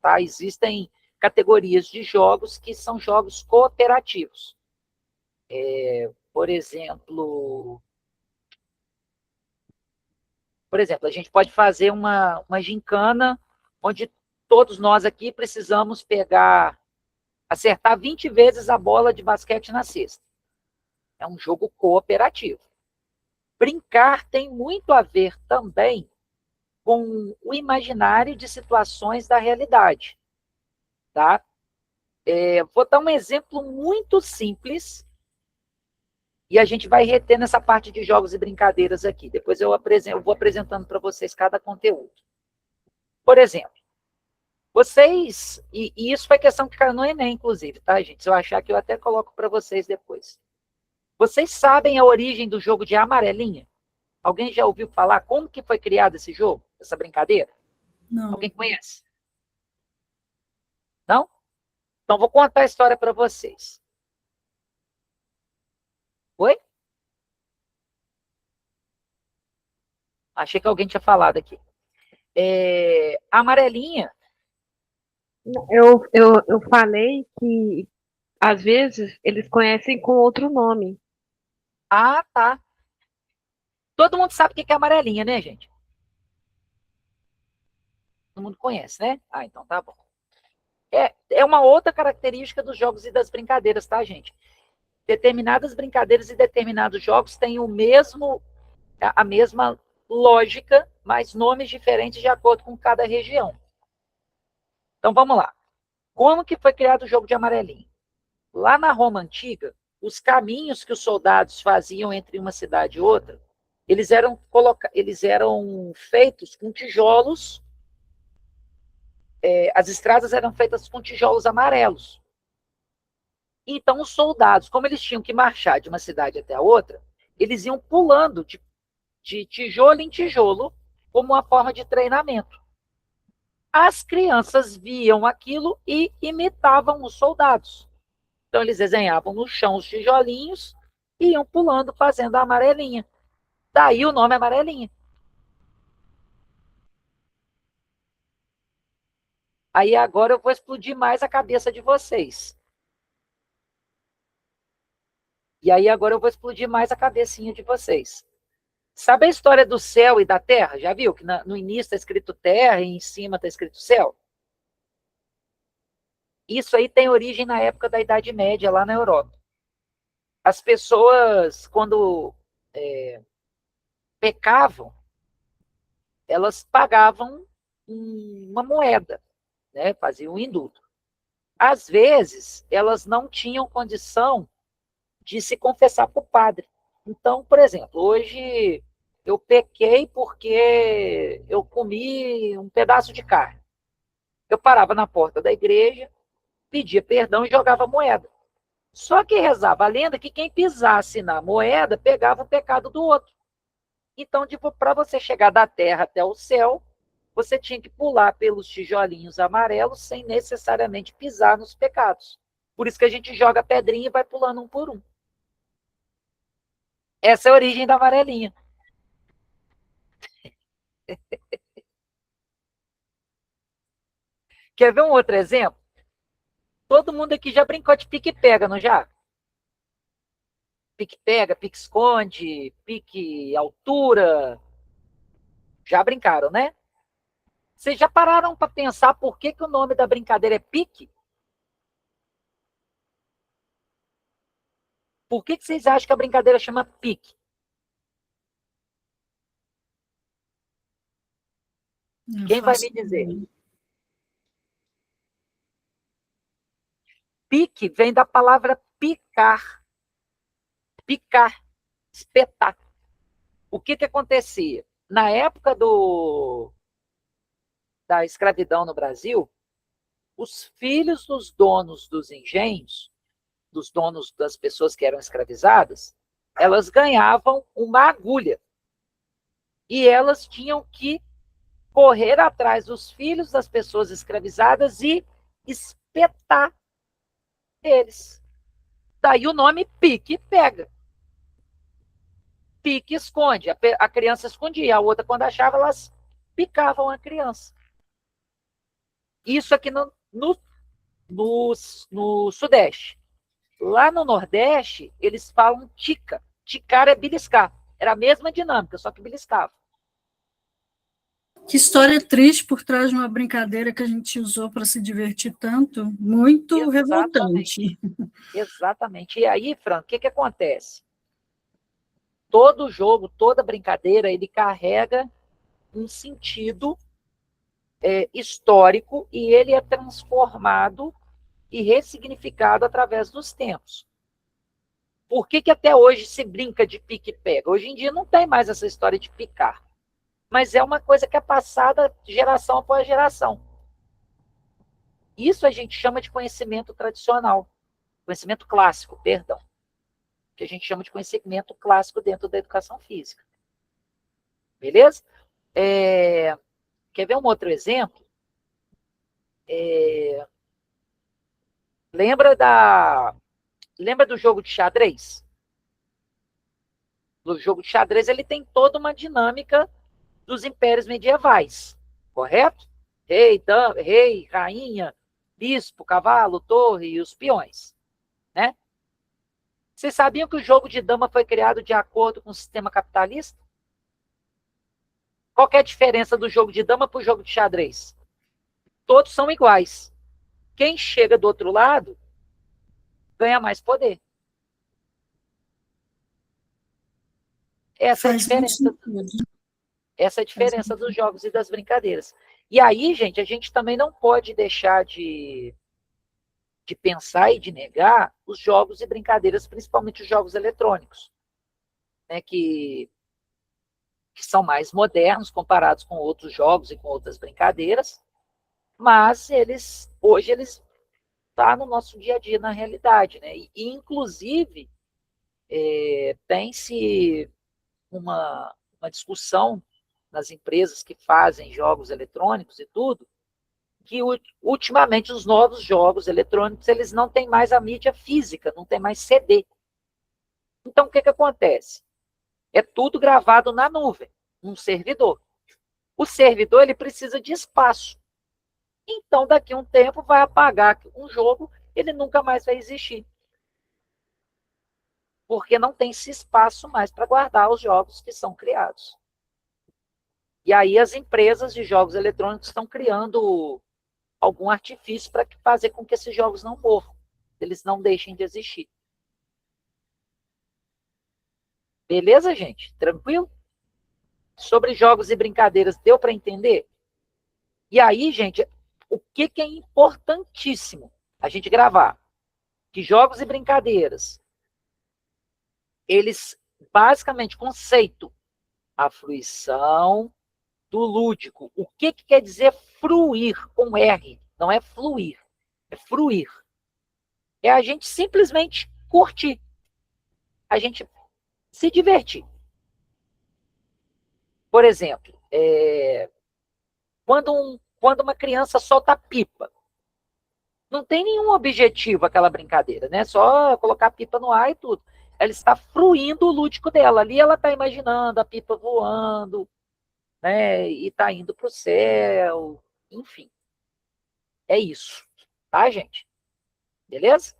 Tá? Existem categorias de jogos que são jogos cooperativos. Por exemplo, a gente pode fazer uma gincana onde todos nós aqui precisamos acertar 20 vezes a bola de basquete na cesta. É um jogo cooperativo. Brincar tem muito a ver também com o imaginário de situações da realidade. Tá? Vou dar um exemplo muito simples e a gente vai reter nessa parte de jogos e brincadeiras aqui. Depois eu vou apresentando para vocês cada conteúdo. Por exemplo, vocês, e isso foi questão que caiu no Enem, inclusive, tá, gente? Se eu achar que eu até coloco para vocês depois. Vocês sabem a origem do jogo de amarelinha? Alguém já ouviu falar como que foi criado esse jogo, essa brincadeira? Não. Alguém conhece? Não? Então, vou contar a história para vocês. Oi? Achei que alguém tinha falado aqui. A amarelinha. Eu falei que, às vezes, eles conhecem com outro nome. Ah, tá. Todo mundo sabe o que é amarelinha, né, gente? Todo mundo conhece, né? Ah, então tá bom. É uma outra característica dos jogos e das brincadeiras, tá, gente? Determinadas brincadeiras e determinados jogos têm a mesma lógica, mas nomes diferentes de acordo com cada região. Então, vamos lá. Como que foi criado o jogo de amarelinha? Lá na Roma Antiga, os caminhos que os soldados faziam entre uma cidade e outra, eles eram feitos com tijolos, as estradas eram feitas com tijolos amarelos. Então, os soldados, como eles tinham que marchar de uma cidade até a outra, eles iam pulando de tijolo em tijolo, como uma forma de treinamento. As crianças viam aquilo e imitavam os soldados. Então, eles desenhavam no chão os tijolinhos e iam pulando, fazendo a amarelinha. Daí o nome amarelinha. Aí agora eu vou explodir mais a cabeça de vocês. E aí agora eu vou explodir mais a cabecinha de vocês. Sabe a história do céu e da terra? Já viu que no início está escrito terra e em cima está escrito céu? Isso aí tem origem na época da Idade Média, lá na Europa. As pessoas, quando pecavam, elas pagavam uma moeda, né? Faziam um indulto. Às vezes, elas não tinham condição de se confessar para o padre. Então, por exemplo, hoje eu pequei porque eu comi um pedaço de carne. Eu parava na porta da igreja, pedia perdão e jogava moeda. Só que rezava a lenda que quem pisasse na moeda pegava o pecado do outro. Então, tipo, para você chegar da terra até o céu, você tinha que pular pelos tijolinhos amarelos sem necessariamente pisar nos pecados. Por isso que a gente joga pedrinha e vai pulando um por um. Essa é a origem da amarelinha. Quer ver um outro exemplo? Todo mundo aqui já brincou de pique-pega, não já? Pique-pega, pique-esconde, pique-altura. Já brincaram, né? Vocês já pararam para pensar por que o nome da brincadeira é pique? Por que vocês acham que a brincadeira chama pique? Quem vai me dizer? Pique vem da palavra picar. Picar, espetar. O que acontecia? Na época da escravidão no Brasil, os filhos dos donos dos engenhos, dos donos das pessoas que eram escravizadas, elas ganhavam uma agulha. E elas tinham que correr atrás dos filhos das pessoas escravizadas e espetar eles. Daí o nome pique-pega. Pique esconde. A criança escondia, a outra, quando achava, elas picavam a criança. Isso aqui no Sudeste. Lá no Nordeste, eles falam tica. Ticar é beliscar. Era a mesma dinâmica, só que beliscava. Que história triste por trás de uma brincadeira que a gente usou para se divertir tanto, muito revoltante. Exatamente. E aí, Fran, o que acontece? Todo jogo, toda brincadeira, ele carrega um sentido histórico e ele é transformado e ressignificado através dos tempos. Por que até hoje se brinca de pique-pega? Hoje em dia não tem mais essa história de picar, mas é uma coisa que é passada geração após geração. Isso a gente chama de conhecimento tradicional, conhecimento clássico, perdão, que a gente chama de conhecimento clássico dentro da educação física. Beleza? Quer ver um outro exemplo? Lembra do jogo de xadrez? O jogo de xadrez ele tem toda uma dinâmica dos impérios medievais, correto? Rei, rainha, bispo, cavalo, torre e os peões, né? Vocês sabiam que o jogo de dama foi criado de acordo com o sistema capitalista? Qual que é a diferença do jogo de dama para o jogo de xadrez? Todos são iguais. Quem chega do outro lado ganha mais poder. Essa é a diferença. Essa é a diferença dos jogos e das brincadeiras. E aí, gente, a gente também não pode deixar de pensar e de negar os jogos e brincadeiras, principalmente os jogos eletrônicos, né, que são mais modernos comparados com outros jogos e com outras brincadeiras, mas hoje eles estão no nosso dia a dia, na realidade, né? E inclusive, tem-se uma discussão nas empresas que fazem jogos eletrônicos e tudo, que ultimamente os novos jogos eletrônicos eles não têm mais a mídia física, não tem mais CD. Então, o que acontece? É tudo gravado na nuvem, num servidor. O servidor ele precisa de espaço. Então, daqui a um tempo, vai apagar um jogo, ele nunca mais vai existir. Porque não tem esse espaço mais para guardar os jogos que são criados. E aí as empresas de jogos eletrônicos estão criando algum artifício para fazer com que esses jogos não morram, eles não deixem de existir. Beleza, gente? Tranquilo? Sobre jogos e brincadeiras, deu para entender? E aí, gente, o que é importantíssimo a gente gravar? Que jogos e brincadeiras, eles, basicamente, conceito, a fruição do lúdico. O que quer dizer fruir com R? Não é fluir, é fruir. É a gente simplesmente curtir, a gente se divertir. Por exemplo, quando uma criança solta pipa, não tem nenhum objetivo aquela brincadeira, né? Só colocar a pipa no ar e tudo. ela está fruindo o lúdico dela. Ali ela está imaginando a pipa voando, né? E está indo para o céu, enfim. É isso, tá, gente? Beleza?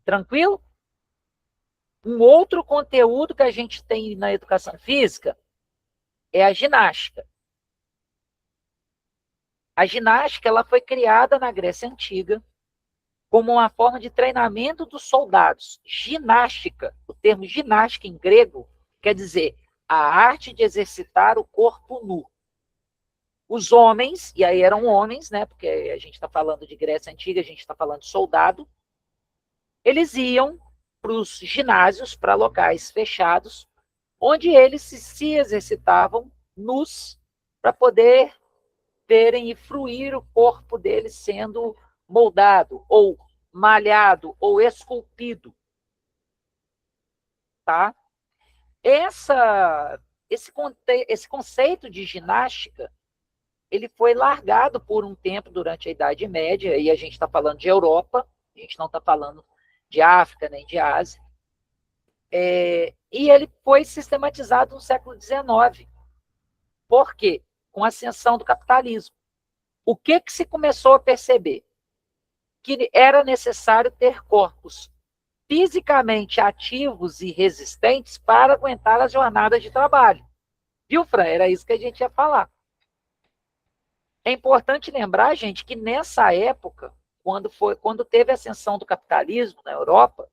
Tranquilo? Um outro conteúdo que a gente tem na educação física é a ginástica. A ginástica ela foi criada na Grécia Antiga como uma forma de treinamento dos soldados. Ginástica, o termo ginástica em grego quer dizer a arte de exercitar o corpo nu. Os homens, e aí eram homens, né, porque a gente está falando de Grécia Antiga, a gente está falando de soldado, eles iam para os ginásios, para locais fechados, onde eles se exercitavam nus para poder verem e fruir o corpo deles sendo moldado, ou malhado, ou esculpido. Tá? Esse conceito de ginástica, ele foi largado por um tempo durante a Idade Média, e a gente está falando de Europa, a gente não está falando de África nem de Ásia, e ele foi sistematizado no século XIX. Por quê? Com a ascensão do capitalismo. O que se começou a perceber? Que era necessário ter corpos fisicamente ativos e resistentes para aguentar as jornadas de trabalho. Viu, Fran? Era isso que a gente ia falar. É importante lembrar, gente, que nessa época, quando teve a ascensão do capitalismo na Europa,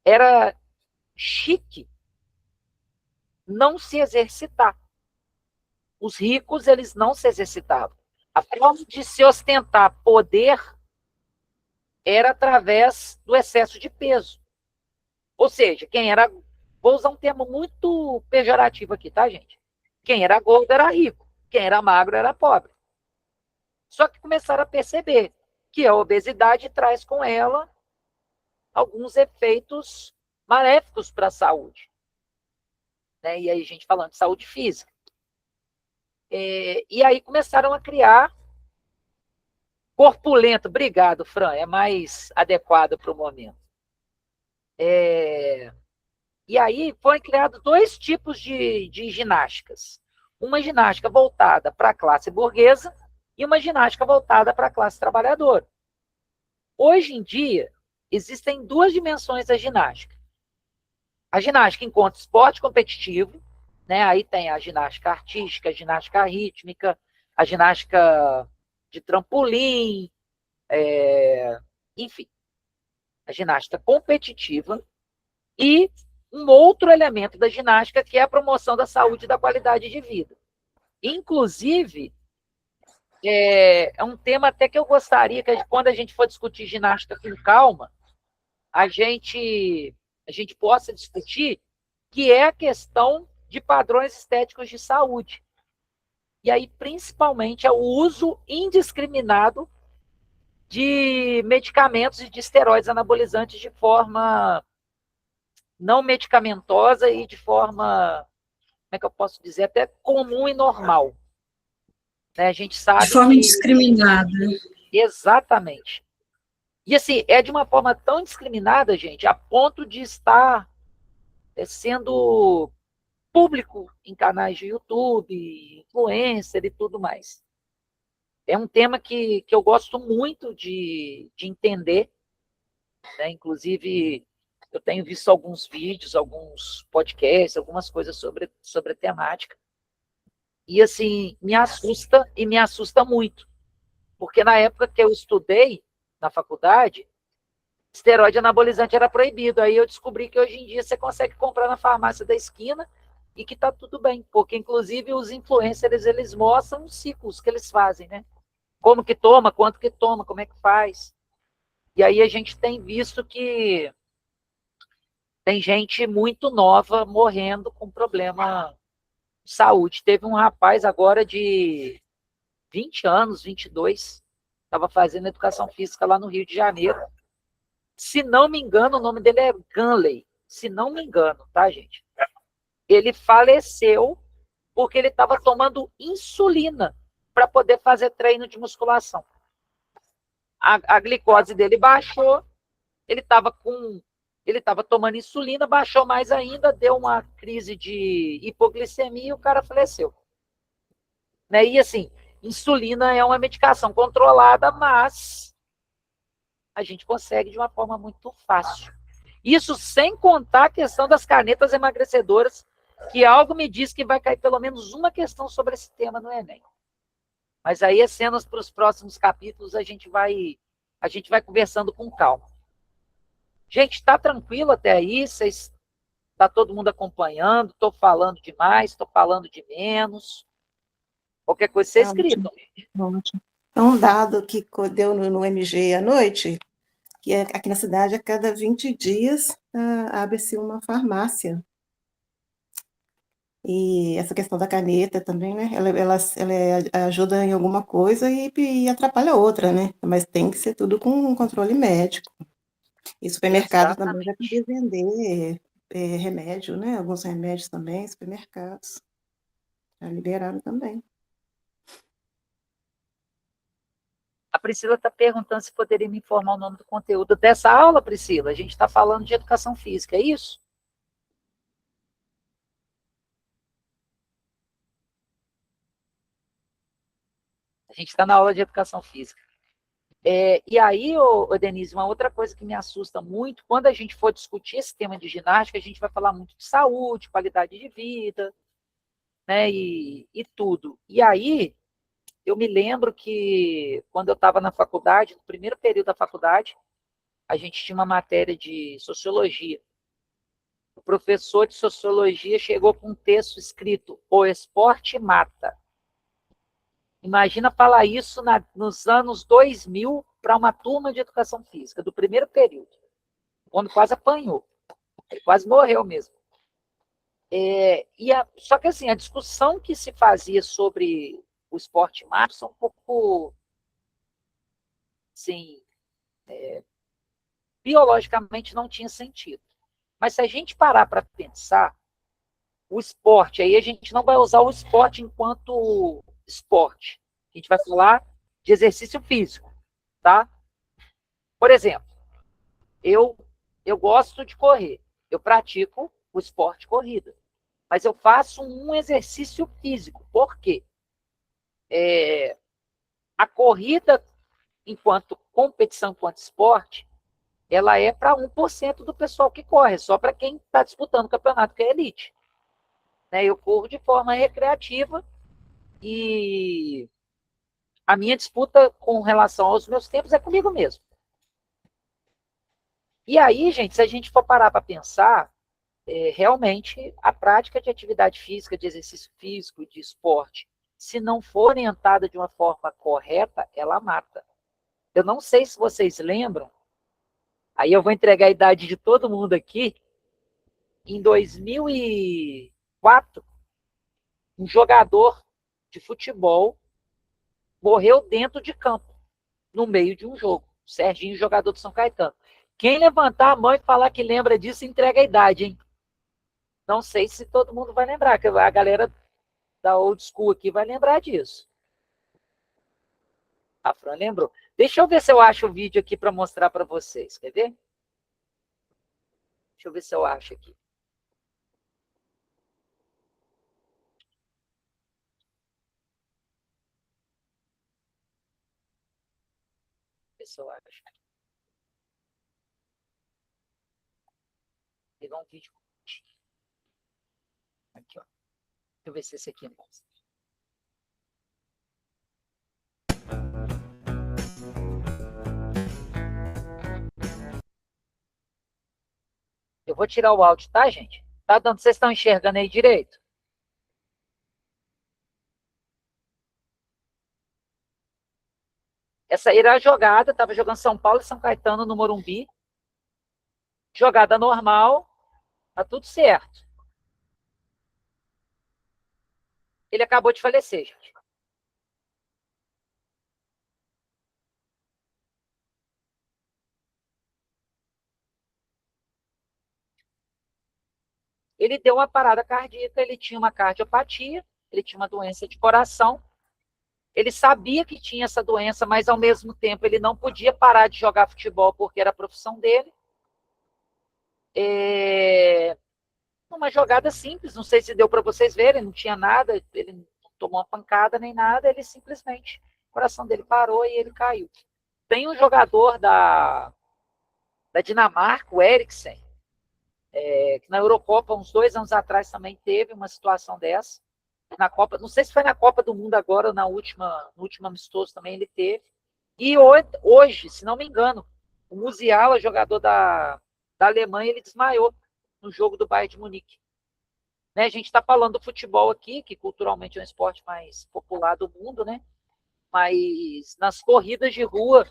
era chique não se exercitar. Os ricos, eles não se exercitavam. A forma de se ostentar poder era através do excesso de peso. Ou seja, quem era... Vou usar um termo muito pejorativo aqui, tá, gente? Quem era gordo era rico. Quem era magro era pobre. Só que começaram a perceber que a obesidade traz com ela alguns efeitos maléficos para a saúde. Né? E aí a gente falando de saúde física. E aí começaram a criar corpulento. Obrigado, Fran, é mais adequado para o momento. E aí foram criados dois tipos de ginásticas. Uma ginástica voltada para a classe burguesa e uma ginástica voltada para a classe trabalhadora. Hoje em dia, existem duas dimensões da ginástica. A ginástica enquanto esporte competitivo, né? Aí tem a ginástica artística, a ginástica rítmica, a ginástica de trampolim, enfim, a ginástica competitiva, e um outro elemento da ginástica que é a promoção da saúde e da qualidade de vida. Inclusive, é um tema até que eu gostaria que quando a gente for discutir ginástica com calma, a gente possa discutir, que é a questão de padrões estéticos de saúde. E aí, principalmente, é o uso indiscriminado de medicamentos e de esteroides anabolizantes de forma não medicamentosa e de forma, como é que eu posso dizer, até comum e normal. Né? A gente sabe de forma que... indiscriminada. Exatamente. E assim, é de uma forma tão indiscriminada, gente, a ponto de estar sendo público em canais de YouTube, influencer e tudo mais. É um tema que eu gosto muito de entender, né? Inclusive, eu tenho visto alguns vídeos, alguns podcasts, algumas coisas sobre a temática. E, assim, me assusta muito. Porque na época que eu estudei na faculdade, esteroide anabolizante era proibido. Aí eu descobri que hoje em dia você consegue comprar na farmácia da esquina e que está tudo bem, porque inclusive os influencers, eles mostram os ciclos que eles fazem, né? Como que toma, quanto que toma, como é que faz. E aí a gente tem visto que tem gente muito nova morrendo com problema de saúde. Teve um rapaz agora de 20 anos, 22, estava fazendo educação física lá no Rio de Janeiro. Se não me engano, o nome dele é Ganley. Se não me engano, tá, gente? Ele faleceu porque ele estava tomando insulina para poder fazer treino de musculação. A glicose dele baixou Ele estava tomando insulina, baixou mais ainda, deu uma crise de hipoglicemia e o cara faleceu. Né? E assim, insulina é uma medicação controlada, mas a gente consegue de uma forma muito fácil. Isso sem contar a questão das canetas emagrecedoras, que algo me diz que vai cair pelo menos uma questão sobre esse tema no Enem. Mas aí as cenas para os próximos capítulos a gente vai conversando com calma. Gente, está tranquilo até aí? Está todo mundo acompanhando? Estou falando demais? Estou falando de menos? Qualquer coisa vocês gritam. Ótimo. Então, um dado que deu no MG à noite, que aqui na cidade, a cada 20 dias, abre-se uma farmácia. E essa questão da caneta também, né? Ela ajuda em alguma coisa e atrapalha outra, né? Mas tem que ser tudo com um controle médico. E supermercado também vai poder vender remédio, né? Alguns remédios também, supermercados. Já liberaram também. A Priscila está perguntando se poderia me informar o nome do conteúdo dessa aula, Priscila. A gente está falando de educação física, é isso? A gente está na aula de educação física. E aí, Denise, uma outra coisa que me assusta muito, quando a gente for discutir esse tema de ginástica, a gente vai falar muito de saúde, qualidade de vida, né, e tudo. E aí, eu me lembro que quando eu estava na faculdade, no primeiro período da faculdade, a gente tinha uma matéria de sociologia. O professor de sociologia chegou com um texto escrito: "O esporte mata". Imagina falar isso nos anos 2000 para uma turma de educação física, do primeiro período, quando quase apanhou. Ele quase morreu mesmo. Só que assim, a discussão que se fazia sobre o esporte mata é um pouco, assim, biologicamente não tinha sentido. Mas se a gente parar para pensar, o esporte, aí a gente não vai usar o esporte enquanto esporte. A gente vai falar de exercício físico, tá? Por exemplo, eu gosto de correr, eu pratico o esporte corrida, mas eu faço um exercício físico. Por quê? A corrida, enquanto competição, enquanto esporte, ela é para 1% do pessoal que corre, só para quem está disputando o campeonato, que é elite. Né? Eu corro de forma recreativa e a minha disputa com relação aos meus tempos é comigo mesmo. E aí, gente, se a gente for parar para pensar, realmente a prática de atividade física, de exercício físico, de esporte, se não for orientada de uma forma correta, ela mata. Eu não sei se vocês lembram, aí eu vou entregar a idade de todo mundo aqui. Em 2004, um jogador de futebol morreu dentro de campo, no meio de um jogo. Serginho, jogador do São Caetano. Quem levantar a mão e falar que lembra disso, entrega a idade, hein? Não sei se todo mundo vai lembrar, que a galera da old school aqui vai lembrar disso. A Fran lembrou. Deixa eu ver se eu acho o vídeo aqui para mostrar para vocês. Quer ver? Deixa eu ver se eu acho aqui. Ver se eu acho. Pegar um vídeo. Aqui, ó. Deixa eu ver se esse aqui mostra. Eu vou tirar o áudio, tá, gente? Tá dando? Vocês estão enxergando aí direito? Essa aí era a jogada, estava jogando São Paulo e São Caetano no Morumbi. Jogada normal, tá tudo certo. Ele acabou de falecer, gente. Ele deu uma parada cardíaca, ele tinha uma cardiopatia, ele tinha uma doença de coração, Ele sabia que tinha essa doença, mas ao mesmo tempo ele não podia parar de jogar futebol porque era a profissão dele. Uma jogada simples, não sei se deu para vocês verem, não tinha nada, ele não tomou uma pancada nem nada, ele simplesmente, o coração dele parou e ele caiu. Tem um jogador da Dinamarca, o Eriksen, que na Eurocopa, uns 2 anos atrás, também teve uma situação dessa. Na Copa, não sei se foi na Copa do Mundo agora ou no último amistoso também ele teve. E hoje, se não me engano, o Musiala, jogador da Alemanha, ele desmaiou no jogo do Bayern de Munique. Né, a gente está falando do futebol aqui, que culturalmente é um esporte mais popular do mundo, né? Mas nas corridas de rua,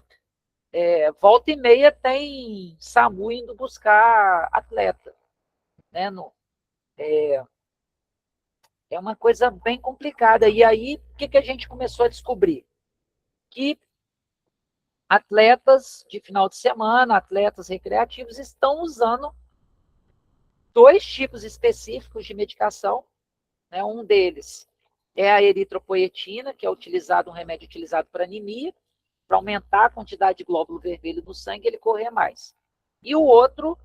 volta e meia tem SAMU indo buscar atleta. Né? É uma coisa bem complicada. E aí, o que a gente começou a descobrir? Que atletas de final de semana, atletas recreativos, estão usando 2 tipos específicos de medicação. Né? Um deles é a eritropoetina, que é um remédio utilizado para anemia, para aumentar a quantidade de glóbulo vermelho no sangue e ele correr mais. E o outro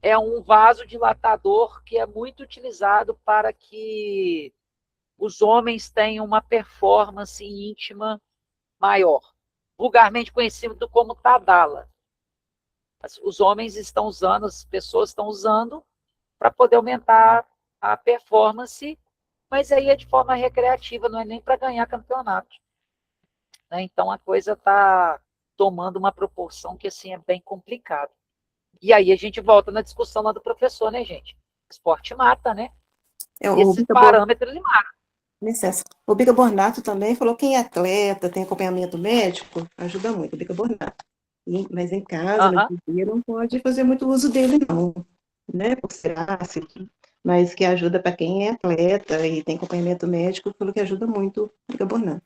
é um vasodilatador que é muito utilizado para que os homens tenham uma performance íntima maior, vulgarmente conhecido como Tadala. Os homens estão usando, as pessoas estão usando para poder aumentar a performance, mas aí é de forma recreativa, não é nem para ganhar campeonato. Né? Então a coisa está tomando uma proporção que assim é bem complicada. E aí a gente volta na discussão lá do professor, né, gente? O esporte mata, né? Esse parâmetro ele mata. Licença. O bicarbonato também falou que quem é atleta, tem acompanhamento médico, ajuda muito, o bicarbonato. Mas em casa, no dia, não pode fazer muito uso dele, não. Né? Por ser ácido, mas que ajuda para quem é atleta e tem acompanhamento médico, falou que ajuda muito o bicarbonato.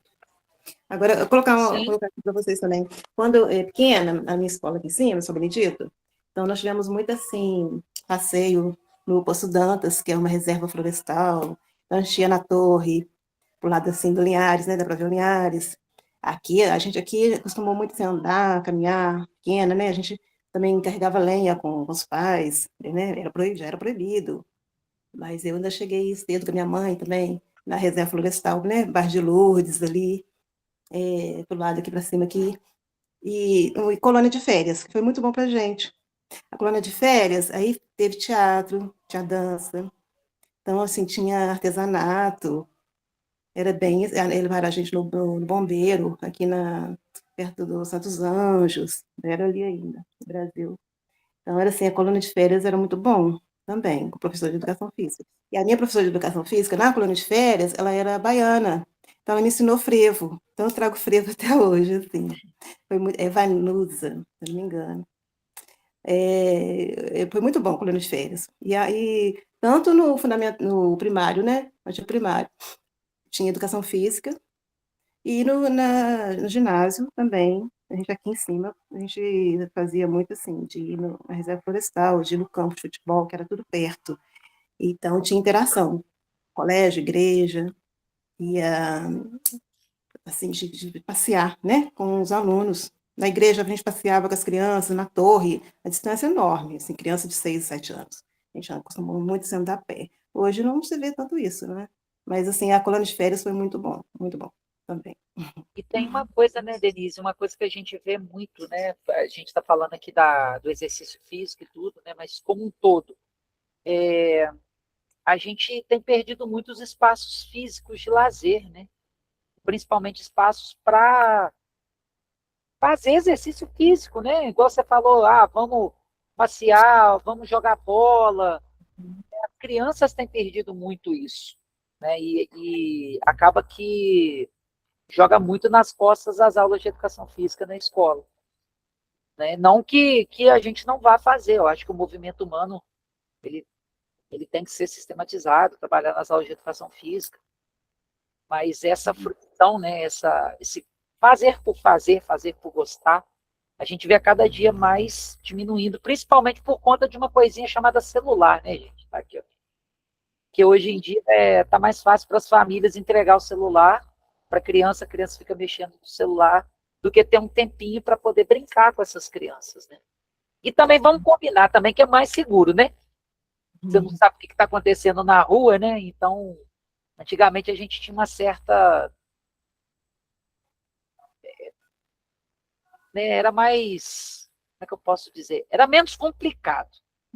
Agora, eu vou colocar aqui para vocês também. Quando eu era pequena, a minha escola aqui em cima, São Benedito, então nós tivemos muito, assim, passeio no Poço Dantas, que é uma reserva florestal, então a gente ia na torre, pro lado, assim, do Linhares, né, da Praia Linhares. Aqui, a gente aqui costumou muito assim, andar, caminhar, pequena, né, a gente também carregava lenha com os pais, né, já era proibido, mas eu ainda cheguei cedo com a minha mãe também, na reserva florestal, né, Bar de Lourdes ali, pro lado aqui para cima aqui, e colônia de férias, que foi muito bom pra gente. A colônia de férias, aí teve teatro, tinha dança, então, assim, tinha artesanato, era bem, ele levaram a gente no bombeiro, aqui perto dos Santos Anjos, era ali ainda, no Brasil. Então, era assim, a colônia de férias era muito bom também, com o professor de educação física. E a minha professora de educação física, na colônia de férias, ela era baiana, então ela me ensinou frevo. Então, eu trago frevo até hoje, assim. Foi Vanusa, se não me engano. Foi muito bom a colônia de férias. E aí, tanto no primário, né, antes do primário, tinha educação física, e no ginásio também, a gente aqui em cima, a gente fazia muito assim, de ir na reserva florestal, de ir no campo de futebol, que era tudo perto. Então, tinha interação, colégio, igreja, ia, assim, de passear, né, com os alunos. Na igreja, a gente passeava com as crianças, na torre, a distância é enorme, assim, criança de 6, 7 anos. A gente já acostumou muito a andar a pé. Hoje não se vê tanto isso, né? Mas, assim, a colônia de férias foi muito bom também. E tem uma coisa, né, Denise, uma coisa que a gente vê muito, né, a gente está falando aqui do exercício físico e tudo, né, mas como um todo, a gente tem perdido muitos espaços físicos de lazer, né, principalmente espaços para fazer exercício físico, né, igual você falou, vamos passear, vamos jogar bola, as crianças têm perdido muito isso, né, e acaba que joga muito nas costas as aulas de educação física na escola. Né? Não que a gente não vá fazer, eu acho que o movimento humano ele tem que ser sistematizado, trabalhar nas aulas de educação física, mas essa fruição, né, esse fazer por gostar, a gente vê a cada dia mais diminuindo, principalmente por conta de uma coisinha chamada celular, né, gente? Tá aqui, ó. Que hoje em dia está mais fácil para as famílias entregar o celular para a criança fica mexendo no celular, do que ter um tempinho para poder brincar com essas crianças, né? E também vamos combinar também que é mais seguro, né? Você não sabe o que está acontecendo na rua, né? Então, antigamente a gente tinha uma certa... né, era mais... Como é que eu posso dizer? Era menos complicado,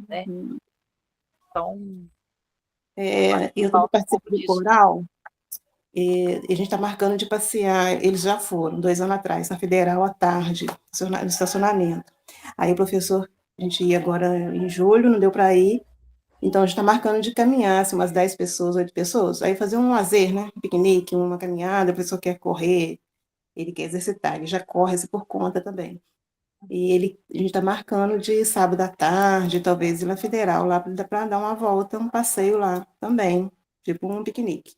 né? Então... eu também participo do coral, e a gente está marcando de passear, eles já foram, 2 anos atrás, na Federal, à tarde, no estacionamento. Aí o professor, a gente ia agora em julho, não deu para ir, então a gente está marcando de caminhar, assim, umas 10 pessoas, 8 pessoas, aí fazer um lazer, né, um piquenique, uma caminhada, a pessoa quer correr, ele quer exercitar, ele já corre assim, por conta também. E a gente está marcando de sábado à tarde, talvez ir na Federal, lá para dar uma volta, um passeio lá também, tipo um piquenique.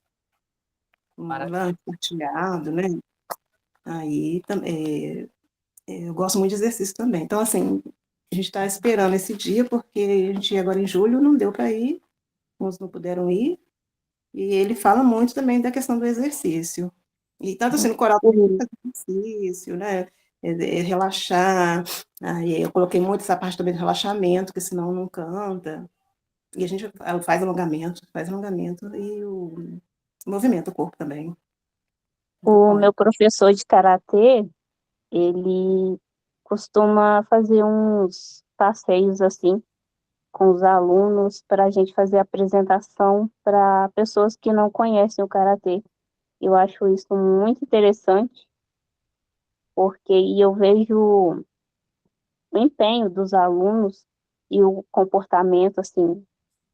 Um lanche partilhado, né? Aí eu gosto muito de exercício também. Então, assim, a gente está esperando esse dia, porque a gente ia agora em julho, não deu para ir, uns não puderam ir, e ele fala muito também da questão do exercício. E tanto assim, no coral também fazer exercício, né? Relaxar. Aí eu coloquei muito essa parte também do relaxamento, porque senão não canta. E a gente faz alongamento e o movimento do corpo também. O meu professor de karatê, ele costuma fazer uns passeios assim com os alunos para a gente fazer apresentação para pessoas que não conhecem o karatê. Eu acho isso muito interessante, porque eu vejo o empenho dos alunos e o comportamento, assim,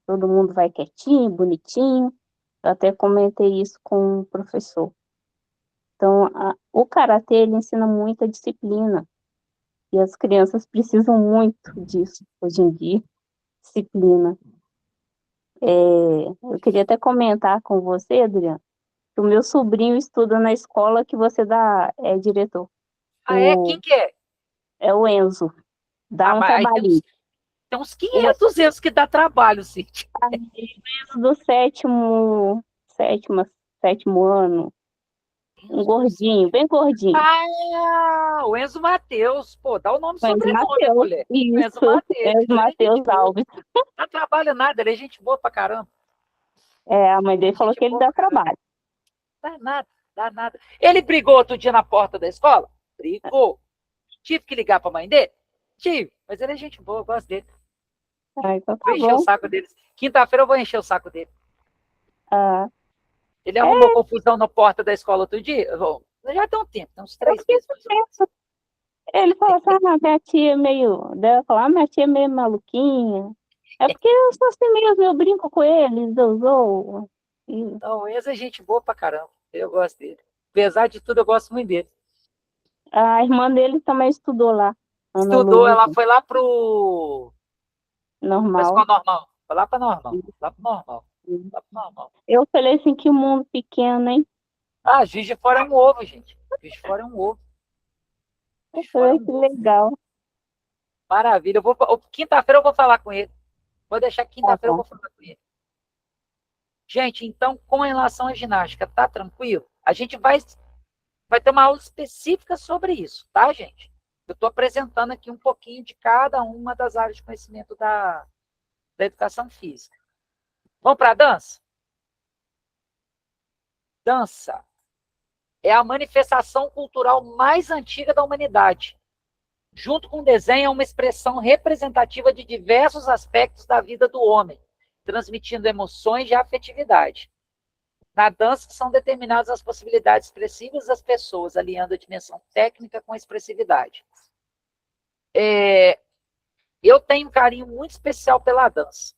todo mundo vai quietinho, bonitinho. Eu até comentei isso com o professor. Então, o karatê, ele ensina muita disciplina, e as crianças precisam muito disso hoje em dia, disciplina. Eu queria até comentar com você, Adriana, que o meu sobrinho estuda na escola que você é diretor. Quem que é? É o Enzo. Dá um Mas aí trabalhinho. tem uns 500 Enzos que dá trabalho, Cíntia. O Enzo do sétimo ano. Um gordinho, bem gordinho. O Enzo Matheus. Pô, dá o nome e O Enzo sobrenome, Matheus, mulher. isso. O Enzo Matheus. Enzo Matheus Alves. Não trabalha nada, ele é gente boa pra caramba. A mãe dele falou que ele dá trabalho. Dá nada, dá nada. Ele brigou outro dia na porta da escola? Brigou. Tive que ligar pra mãe dele? Tive, mas ele é gente boa, eu gosto dele. Então tá vou encher bom. o saco dele. Quinta-feira eu vou encher o saco dele. Ah, Ele arrumou confusão na porta da escola outro dia? Já tem um tempo, tem uns 3 meses. Ele falou assim, minha tia é meio... Ela falou, minha tia é meio maluquinha. É porque eu sou assim mesmo, eu brinco com eles, eu zoo. Não, o Enzo é gente boa pra caramba. Eu gosto dele. Apesar de tudo, eu gosto muito dele. A irmã dele também estudou lá. Estudou, ela foi lá pro... Normal. Escola normal. Foi lá pra normal. Lá pro normal. Lá pro normal. Eu falei assim, que mundo pequeno, hein? Juiz de Fora é um ovo, gente. Juiz de Fora é um ovo. Eu falei, que legal. Maravilha. Quinta-feira eu vou falar com ele. Vou deixar quinta-feira, eu vou falar com ele. Gente, então, com relação à ginástica, tá tranquilo? A gente vai ter uma aula específica sobre isso, tá, gente? Eu estou apresentando aqui um pouquinho de cada uma das áreas de conhecimento da educação física. Vamos para a dança? Dança é a manifestação cultural mais antiga da humanidade. Junto com o desenho, é uma expressão representativa de diversos aspectos da vida do homem, transmitindo emoções e afetividade. Na dança, são determinadas as possibilidades expressivas das pessoas, alinhando a dimensão técnica com a expressividade. Eu tenho um carinho muito especial pela dança,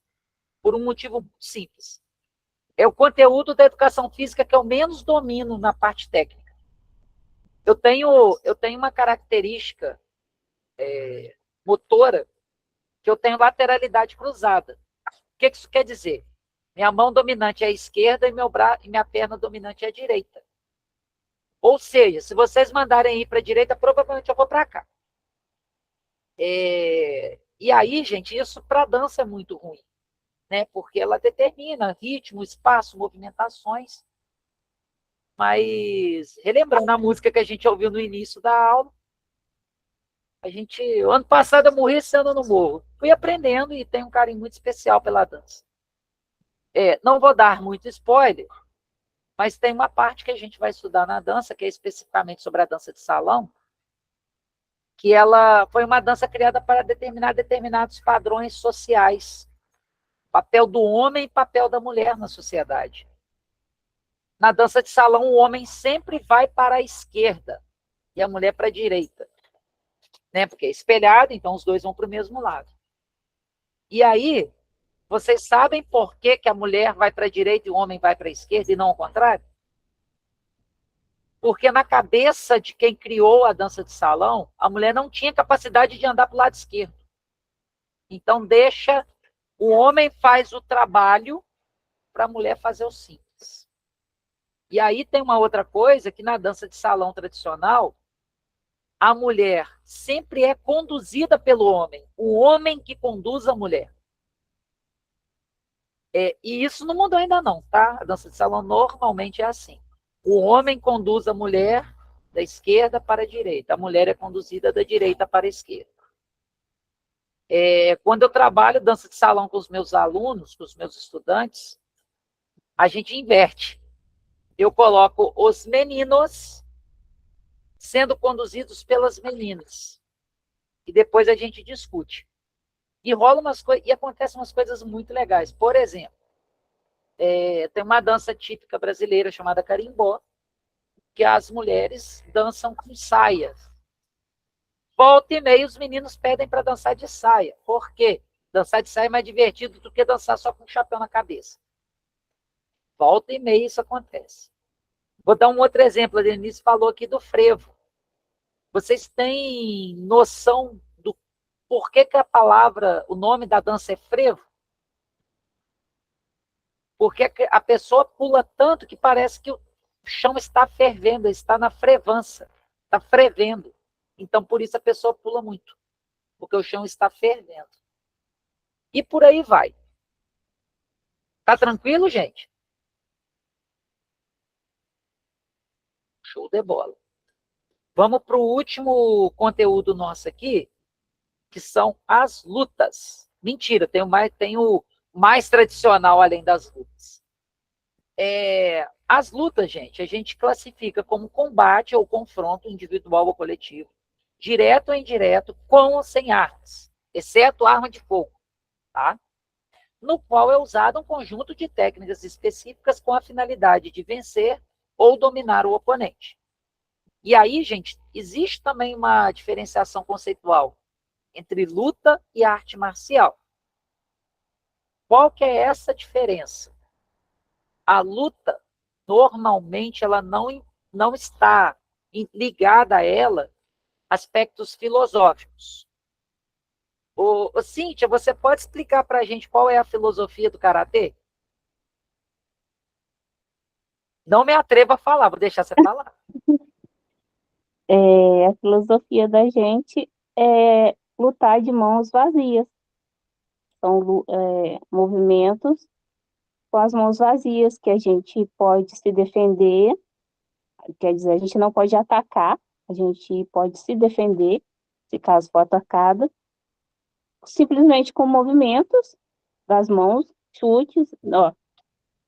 por um motivo muito simples. É o conteúdo da educação física que eu menos domino na parte técnica. Eu tenho uma característica motora, que eu tenho lateralidade cruzada. O que isso quer dizer? Minha mão dominante é a esquerda e minha perna dominante é a direita. Ou seja, se vocês mandarem ir para a direita, provavelmente eu vou para cá. E aí, gente, isso para a dança é muito ruim, né? Porque ela determina ritmo, espaço, movimentações. Mas, relembrando a música que a gente ouviu no início da aula, ano passado eu morri, esse ano eu não morro. Fui aprendendo e tenho um carinho muito especial pela dança. Não vou dar muito spoiler, mas tem uma parte que a gente vai estudar na dança, que é especificamente sobre a dança de salão, que ela foi uma dança criada para determinar determinados padrões sociais. Papel do homem e papel da mulher na sociedade. Na dança de salão, o homem sempre vai para a esquerda e a mulher para a direita. Né? Porque é espelhado, então os dois vão para o mesmo lado. E aí, vocês sabem por que a mulher vai para a direita e o homem vai para a esquerda e não ao contrário? Porque na cabeça de quem criou a dança de salão, a mulher não tinha capacidade de andar para o lado esquerdo. Então, o homem faz o trabalho para a mulher fazer o simples. E aí tem uma outra coisa, que na dança de salão tradicional, a mulher sempre é conduzida pelo homem. O homem que conduz a mulher. E isso no mundo ainda não, tá? A dança de salão normalmente é assim. O homem conduz a mulher da esquerda para a direita. A mulher é conduzida da direita para a esquerda. Quando eu trabalho dança de salão com os meus alunos, com os meus estudantes, a gente inverte. Eu coloco os meninos sendo conduzidos pelas meninas. E depois a gente discute. E acontecem umas coisas muito legais. Por exemplo, tem uma dança típica brasileira chamada carimbó, que as mulheres dançam com saias. Volta e meia, os meninos pedem para dançar de saia. Por quê? Dançar de saia é mais divertido do que dançar só com um chapéu na cabeça. Volta e meia isso acontece. Vou dar um outro exemplo. A Denise falou aqui do frevo. Vocês têm noção do porquê que o nome da dança é frevo? Porque a pessoa pula tanto que parece que o chão está fervendo, está na frevança, está fervendo. Então, por isso a pessoa pula muito, porque o chão está fervendo. E por aí vai. Tá tranquilo, gente? Show de bola. Vamos para o último conteúdo nosso aqui, que são as lutas. Mentira, tem o mais tradicional além das lutas. As lutas, gente, a gente classifica como combate ou confronto individual ou coletivo, direto ou indireto, com ou sem armas, exceto arma de fogo, tá? No qual é usado um conjunto de técnicas específicas com a finalidade de vencer ou dominar o oponente. E aí, gente, existe também uma diferenciação conceitual entre luta e arte marcial. Qual que é essa diferença? A luta, normalmente, ela não está ligada a ela aspectos filosóficos. Cíntia, você pode explicar para a gente qual é a filosofia do karatê? Não me atrevo a falar, vou deixar você falar. A filosofia da gente é lutar de mãos vazias. São movimentos com as mãos vazias, que a gente pode se defender, quer dizer, a gente não pode atacar, a gente pode se defender, se caso for atacada, simplesmente com movimentos das mãos, chutes,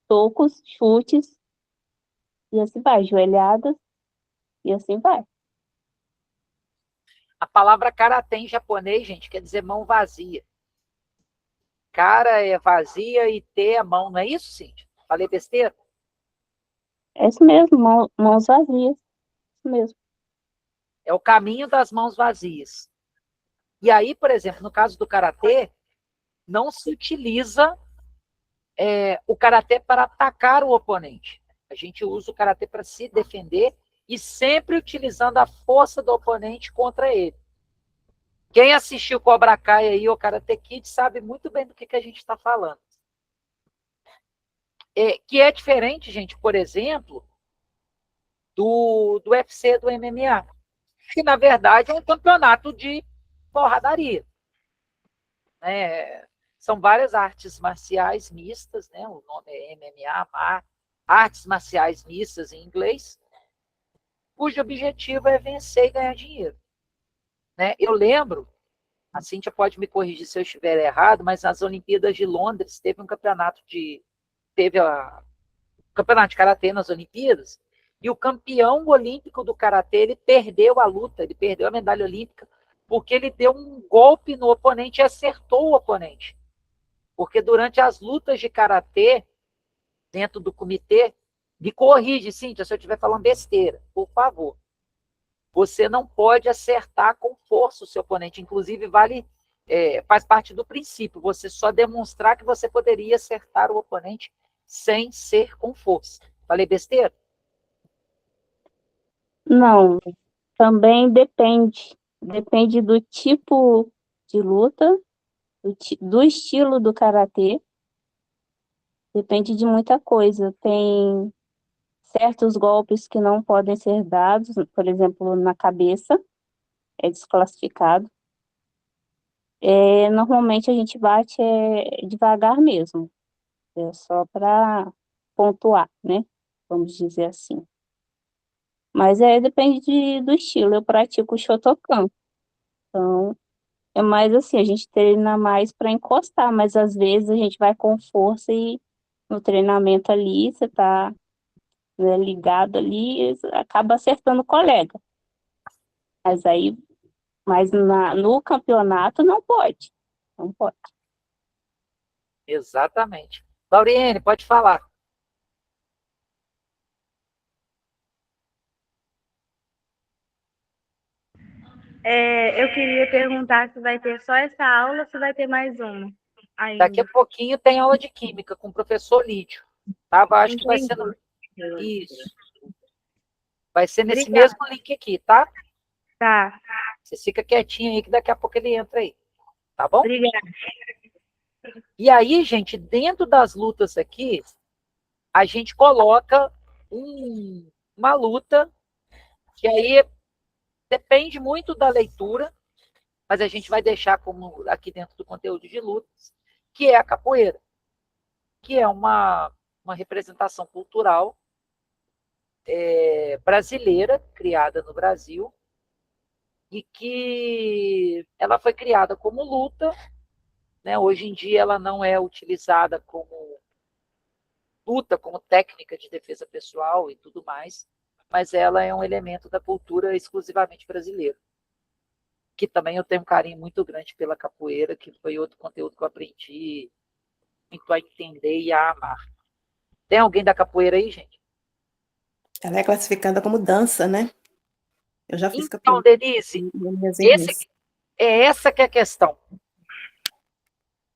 tocos, chutes, e assim vai, joelhadas, e assim vai. A palavra karatê em japonês, gente, quer dizer mão vazia. Cara é vazia e T é mão, não é isso, Cíntia? Falei besteira? É isso mesmo, mãos vazias, isso mesmo. É o caminho das mãos vazias. E aí, por exemplo, no caso do karatê, não se utiliza o karatê para atacar o oponente. A gente usa o karatê para se defender e sempre utilizando a força do oponente contra ele. Quem assistiu Cobra Kai aí, ou Karate Kid, sabe muito bem do que a gente está falando. Que é diferente, gente, por exemplo, do UFC, do MMA, que, na verdade, é um campeonato de porradaria. São várias artes marciais mistas, né? O nome é MMA, artes marciais mistas em inglês, cujo objetivo é vencer e ganhar dinheiro. Né? Eu lembro, a Cíntia pode me corrigir se eu estiver errado, mas nas Olimpíadas de Londres teve um campeonato de karatê nas Olimpíadas, e o campeão olímpico do karatê, ele perdeu a luta, ele perdeu a medalha olímpica, porque ele deu um golpe no oponente e acertou o oponente. Porque durante as lutas de karatê, dentro do comitê, me corrige, Cíntia, se eu estiver falando besteira, por favor. Você não pode acertar com força o seu oponente. Inclusive, faz parte do princípio, você só demonstrar que você poderia acertar o oponente sem ser com força. Falei besteira? Não, também depende. Depende do tipo de luta, do estilo do karatê. Depende de muita coisa. Tem certos golpes que não podem ser dados, por exemplo, na cabeça, é desclassificado. Normalmente a gente bate devagar mesmo, é só para pontuar, né? Vamos dizer assim. Mas depende do estilo. Eu pratico o Shotokan, então é mais assim, a gente treina mais para encostar, mas às vezes a gente vai com força e no treinamento ali você tá, né, ligado ali, e acaba acertando o colega. Mas no campeonato não pode. Não pode. Exatamente. Lauriene, pode falar. Eu queria perguntar se vai ter só essa aula ou se vai ter mais uma ainda. Daqui a pouquinho tem aula de química com o professor Lídio. Tá? Eu acho que vai ser isso. Vai ser nesse mesmo link aqui, tá? Tá. Você fica quietinho aí que daqui a pouco ele entra aí. Tá bom? Obrigada. E aí, gente, dentro das lutas aqui, a gente coloca uma luta que aí depende muito da leitura, mas a gente vai deixar como aqui dentro do conteúdo de lutas, que é a capoeira, que é uma representação cultural brasileira, criada no Brasil, e que ela foi criada como luta, né? Hoje em dia ela não é utilizada como luta, como técnica de defesa pessoal e tudo mais, mas ela é um elemento da cultura exclusivamente brasileira. Que também eu tenho um carinho muito grande pela capoeira, que foi outro conteúdo que eu aprendi muito a entender e a amar. Tem alguém da capoeira aí, gente? Ela é classificada como dança, né? Eu já fiz Então, capoeira. Denise, essa que é a questão.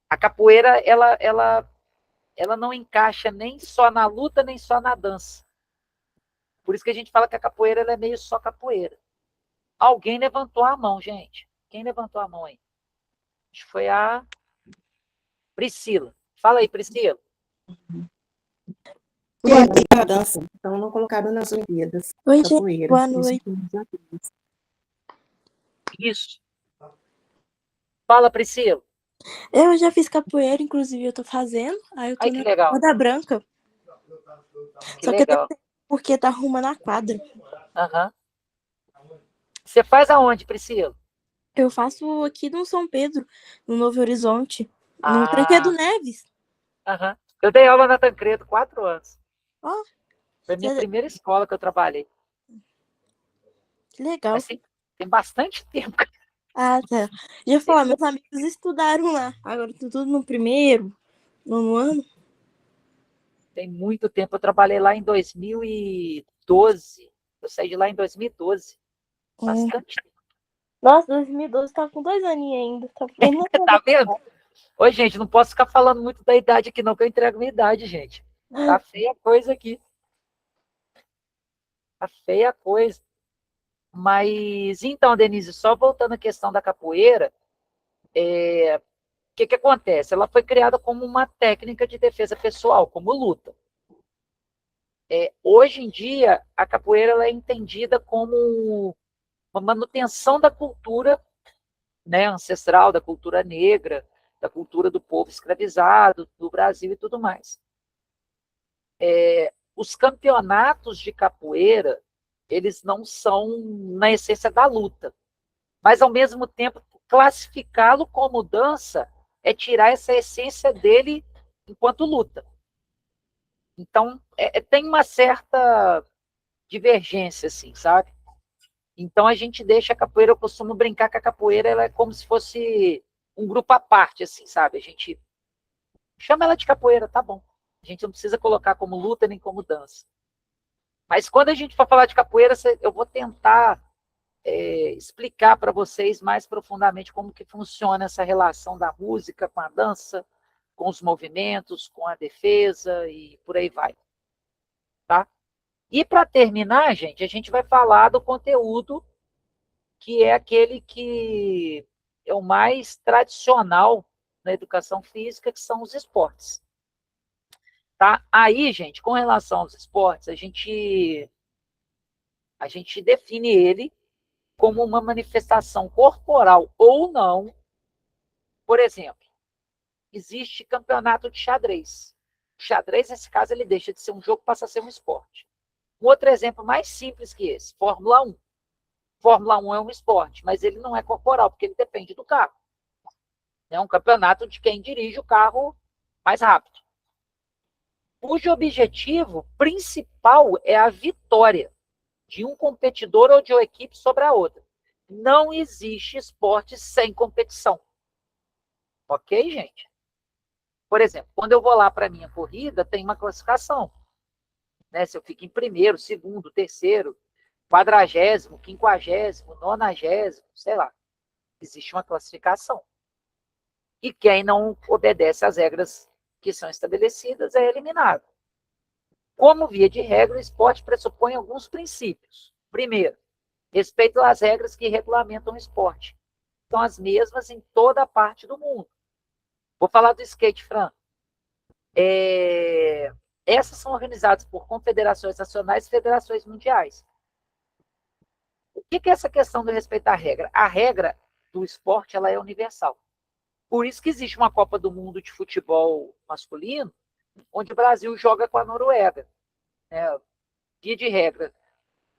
A capoeira, ela não encaixa nem só na luta, nem só na dança. Por isso que a gente fala que a capoeira ela é meio só capoeira. Alguém levantou a mão, gente. Quem levantou a mão aí? Acho que foi a Priscila. Fala aí, Priscila. A dança, então não colocaram nas Olimpíadas. Oi, capoeira. gente, boa noite. Isso. Fala, Priscila. Eu já fiz capoeira, inclusive eu tô fazendo. Aí eu tô Ai, que legal. corda branca. Que Só legal. que porque tá arrumando a quadra. Uhum. Você faz aonde, Priscila? Eu faço aqui no São Pedro, no Novo Horizonte, no Tancredo Neves. Uhum. Eu dei aula na Tancredo 4 anos. Ó, Foi a minha primeira escola que eu trabalhei. Que legal. Mas tem bastante tempo. Ah, tá. Já ia falar, meus amigos estudaram lá. Agora tô tudo no primeiro, nono ano. Tem muito tempo. Eu trabalhei lá em 2012. Eu saí de lá em 2012. Bastante tempo. Nossa, 2012 tava com 2 aninhos ainda. Tá bem Tá vendo? Oi, gente, não posso ficar falando muito da idade aqui, não, que eu entrego minha idade, gente. Tá feia a coisa aqui. Tá feia a coisa. Mas, então, Denise, só voltando à questão da capoeira, o que acontece? Ela foi criada como uma técnica de defesa pessoal, como luta. Hoje em dia, a capoeira ela é entendida como uma manutenção da cultura, né, ancestral, da cultura negra, da cultura do povo escravizado, do Brasil e tudo mais. os campeonatos de capoeira, eles não são na essência da luta, mas ao mesmo tempo classificá-lo como dança é tirar essa essência dele enquanto luta. Então, tem uma certa divergência, assim, sabe? Então, a gente deixa a capoeira, eu costumo brincar que a capoeira ela é como se fosse um grupo à parte, assim, sabe? A gente chama ela de capoeira, tá bom. A gente não precisa colocar como luta nem como dança. Mas quando a gente for falar de capoeira, eu vou tentar explicar para vocês mais profundamente como que funciona essa relação da música com a dança, com os movimentos, com a defesa e por aí vai. Tá? E para terminar, gente, a gente vai falar do conteúdo que é aquele que é o mais tradicional na educação física, que são os esportes. Tá? Aí, gente, com relação aos esportes, a gente define ele como uma manifestação corporal ou não. Por exemplo, existe campeonato de xadrez. O xadrez, nesse caso, ele deixa de ser um jogo e passa a ser um esporte. Um outro exemplo mais simples que esse, Fórmula 1. Fórmula 1 é um esporte, mas ele não é corporal, porque ele depende do carro. É um campeonato de quem dirige o carro mais rápido. Cujo objetivo principal é a vitória de um competidor ou de uma equipe sobre a outra. Não existe esporte sem competição. Ok, gente? Por exemplo, quando eu vou lá para a minha corrida, tem uma classificação. Né? Se eu fico em primeiro, segundo, terceiro, 40º, 50º, 90º, sei lá. Existe uma classificação. E quem não obedece às regras que são estabelecidas é eliminado. Como via de regra, o esporte pressupõe alguns princípios. Primeiro, respeito às regras que regulamentam o esporte. São as mesmas em toda a parte do mundo. Vou falar do skate, Fran. Essas são organizadas por confederações nacionais e federações mundiais. O que é essa questão do respeito à regra? A regra do esporte ela é universal. Por isso que existe uma Copa do Mundo de futebol masculino, onde o Brasil joga com a Noruega. Via de regra,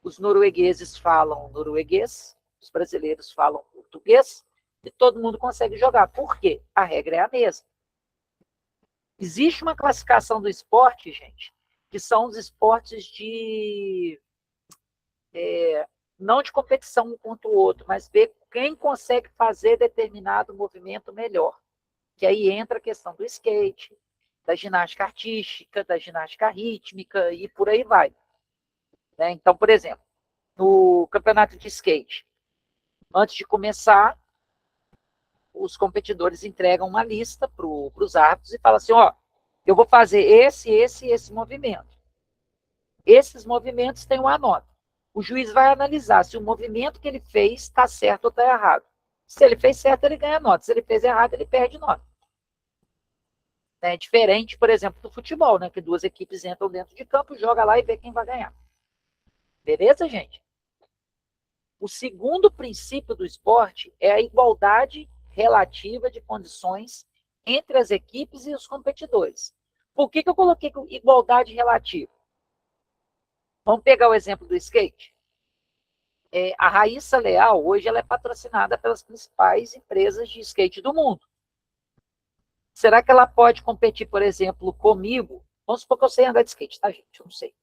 os noruegueses falam norueguês, os brasileiros falam português, e todo mundo consegue jogar. Por quê? A regra é a mesma. Existe uma classificação do esporte, gente, que são os esportes de... não de competição um contra o outro, mas ver quem consegue fazer determinado movimento melhor. Que aí entra a questão do skate, da ginástica artística, da ginástica rítmica e por aí vai. Né? Então, por exemplo, no campeonato de skate, antes de começar, os competidores entregam uma lista para os árbitros e falam assim, ó, eu vou fazer esse movimento. Esses movimentos têm uma nota. O juiz vai analisar se o movimento que ele fez está certo ou está errado. Se ele fez certo, ele ganha nota. Se ele fez errado, ele perde nota. É diferente, por exemplo, do futebol, né? Que duas equipes entram dentro de campo, joga lá e vê quem vai ganhar. Beleza, gente? O segundo princípio do esporte é a igualdade relativa de condições entre as equipes e os competidores. Por que eu coloquei igualdade relativa? Vamos pegar o exemplo do skate? A Raíssa Leal, hoje, ela é patrocinada pelas principais empresas de skate do mundo. Será que ela pode competir, por exemplo, comigo? Vamos supor que eu sei andar de skate, tá, gente? Eu não sei.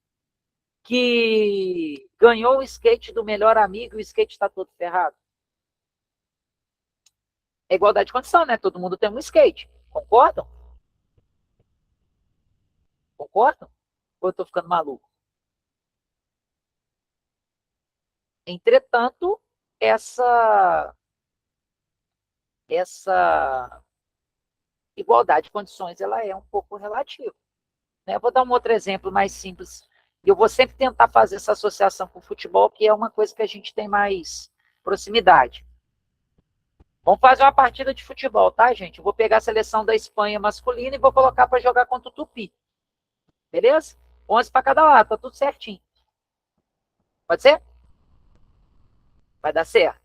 Que ganhou o skate do melhor amigo e o skate está todo ferrado. É igualdade de condição, né? Todo mundo tem um skate. Concordam? Concordam? Ou eu estou ficando maluco? Entretanto, essa igualdade de condições ela é um pouco relativa. Né? Eu vou dar um outro exemplo mais simples. Eu vou sempre tentar fazer essa associação com o futebol, que é uma coisa que a gente tem mais proximidade. Vamos fazer uma partida de futebol, tá, gente? Eu vou pegar a seleção da Espanha masculina e vou colocar para jogar contra o Tupi. Beleza? 11 para cada lado, tá tudo certinho. Pode ser? Vai dar certo.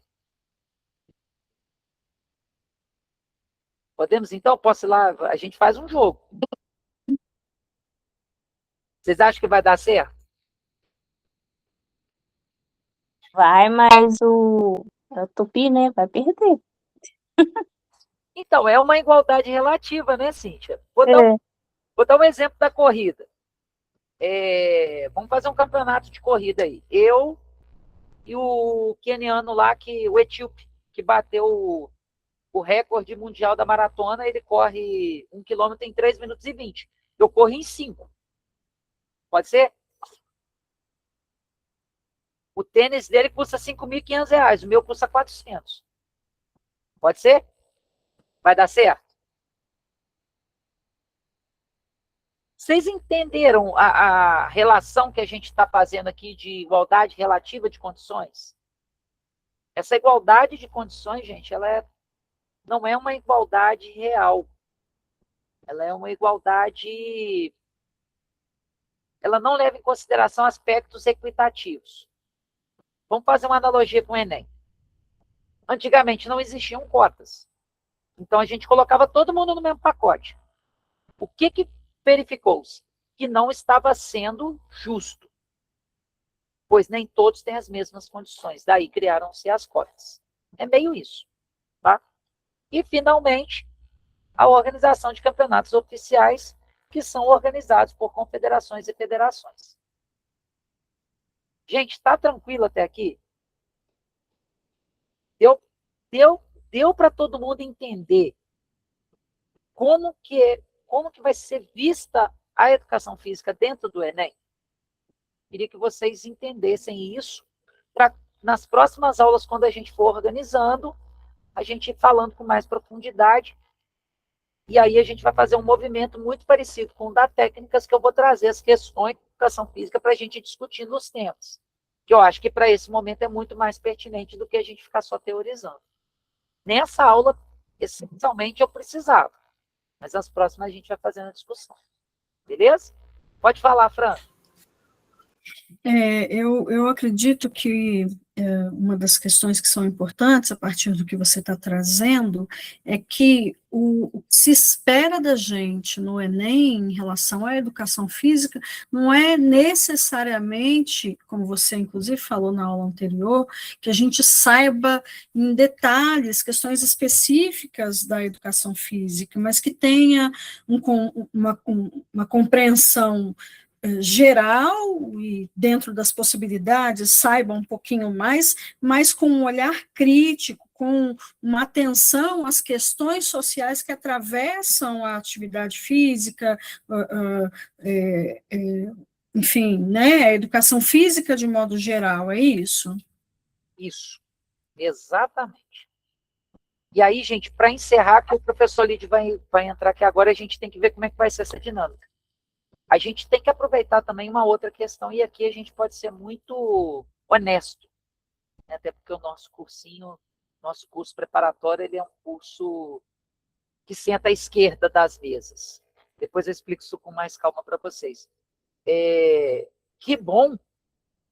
Podemos, então? Posso ir lá? A gente faz um jogo. Vocês acham que vai dar certo? Vai, mas a Tupi, né, vai perder. Então, é uma igualdade relativa, né, Cíntia? Vou É. dar um exemplo da corrida. Vamos fazer um campeonato de corrida aí. Eu e o queniano lá, o etíope, que bateu o recorde mundial da maratona, ele corre 1 quilômetro em 3 minutos e 20. Eu corro em 5. Pode ser? O tênis dele custa R$ 5.500, o meu custa 400. Pode ser? Vai dar certo? Vocês entenderam a relação que a gente está fazendo aqui de igualdade relativa de condições? Essa igualdade de condições, gente, não é uma igualdade real. Ela é uma igualdade... Ela não leva em consideração aspectos equitativos. Vamos fazer uma analogia com o Enem. Antigamente não existiam cotas. Então a gente colocava todo mundo no mesmo pacote. O que verificou-se? Que não estava sendo justo, pois nem todos têm as mesmas condições. Daí criaram-se as cotas. É meio isso. Tá? E, finalmente, a organização de campeonatos oficiais, que são organizados por confederações e federações. Gente, está tranquilo até aqui? Deu para todo mundo entender como que vai ser vista a educação física dentro do Enem? Queria que vocês entendessem isso, para nas próximas aulas, quando a gente for organizando, a gente ir falando com mais profundidade, e aí a gente vai fazer um movimento muito parecido com o da técnicas, que eu vou trazer as questões de educação física para a gente discutir nos temas, que eu acho que para esse momento é muito mais pertinente do que a gente ficar só teorizando. Nessa aula, essencialmente, eu precisava, mas as próximas a gente vai fazendo a discussão. Beleza? Pode falar, Fran. Eu acredito que uma das questões que são importantes, a partir do que você está trazendo, é que o que se espera da gente no Enem, em relação à educação física, não é necessariamente, como você inclusive falou na aula anterior, que a gente saiba em detalhes questões específicas da educação física, mas que tenha uma compreensão geral e dentro das possibilidades saiba um pouquinho mais, mas com um olhar crítico, com uma atenção às questões sociais que atravessam a atividade física, enfim, né, a educação física de modo geral, é isso? Isso, exatamente. E aí, gente, para encerrar, que o professor Lid vai entrar aqui agora, a gente tem que ver como é que vai ser essa dinâmica. A gente tem que aproveitar também uma outra questão, e aqui a gente pode ser muito honesto, né? Até porque o nosso curso preparatório, ele é um curso que senta à esquerda das mesas. Depois eu explico isso com mais calma para vocês. Que bom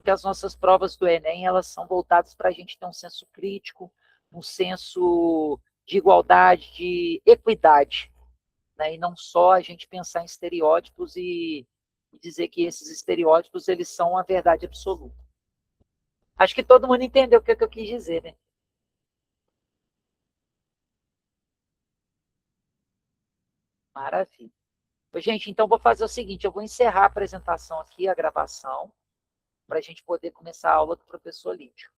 que as nossas provas do Enem, elas são voltadas para a gente ter um senso crítico, um senso de igualdade, de equidade, né? E não só a gente pensar em estereótipos e dizer que esses estereótipos, eles são a verdade absoluta. Acho que todo mundo entendeu o que eu quis dizer, né? Maravilha. Gente, então vou fazer o seguinte, eu vou encerrar a apresentação aqui, a gravação, para a gente poder começar a aula do professor Lídio.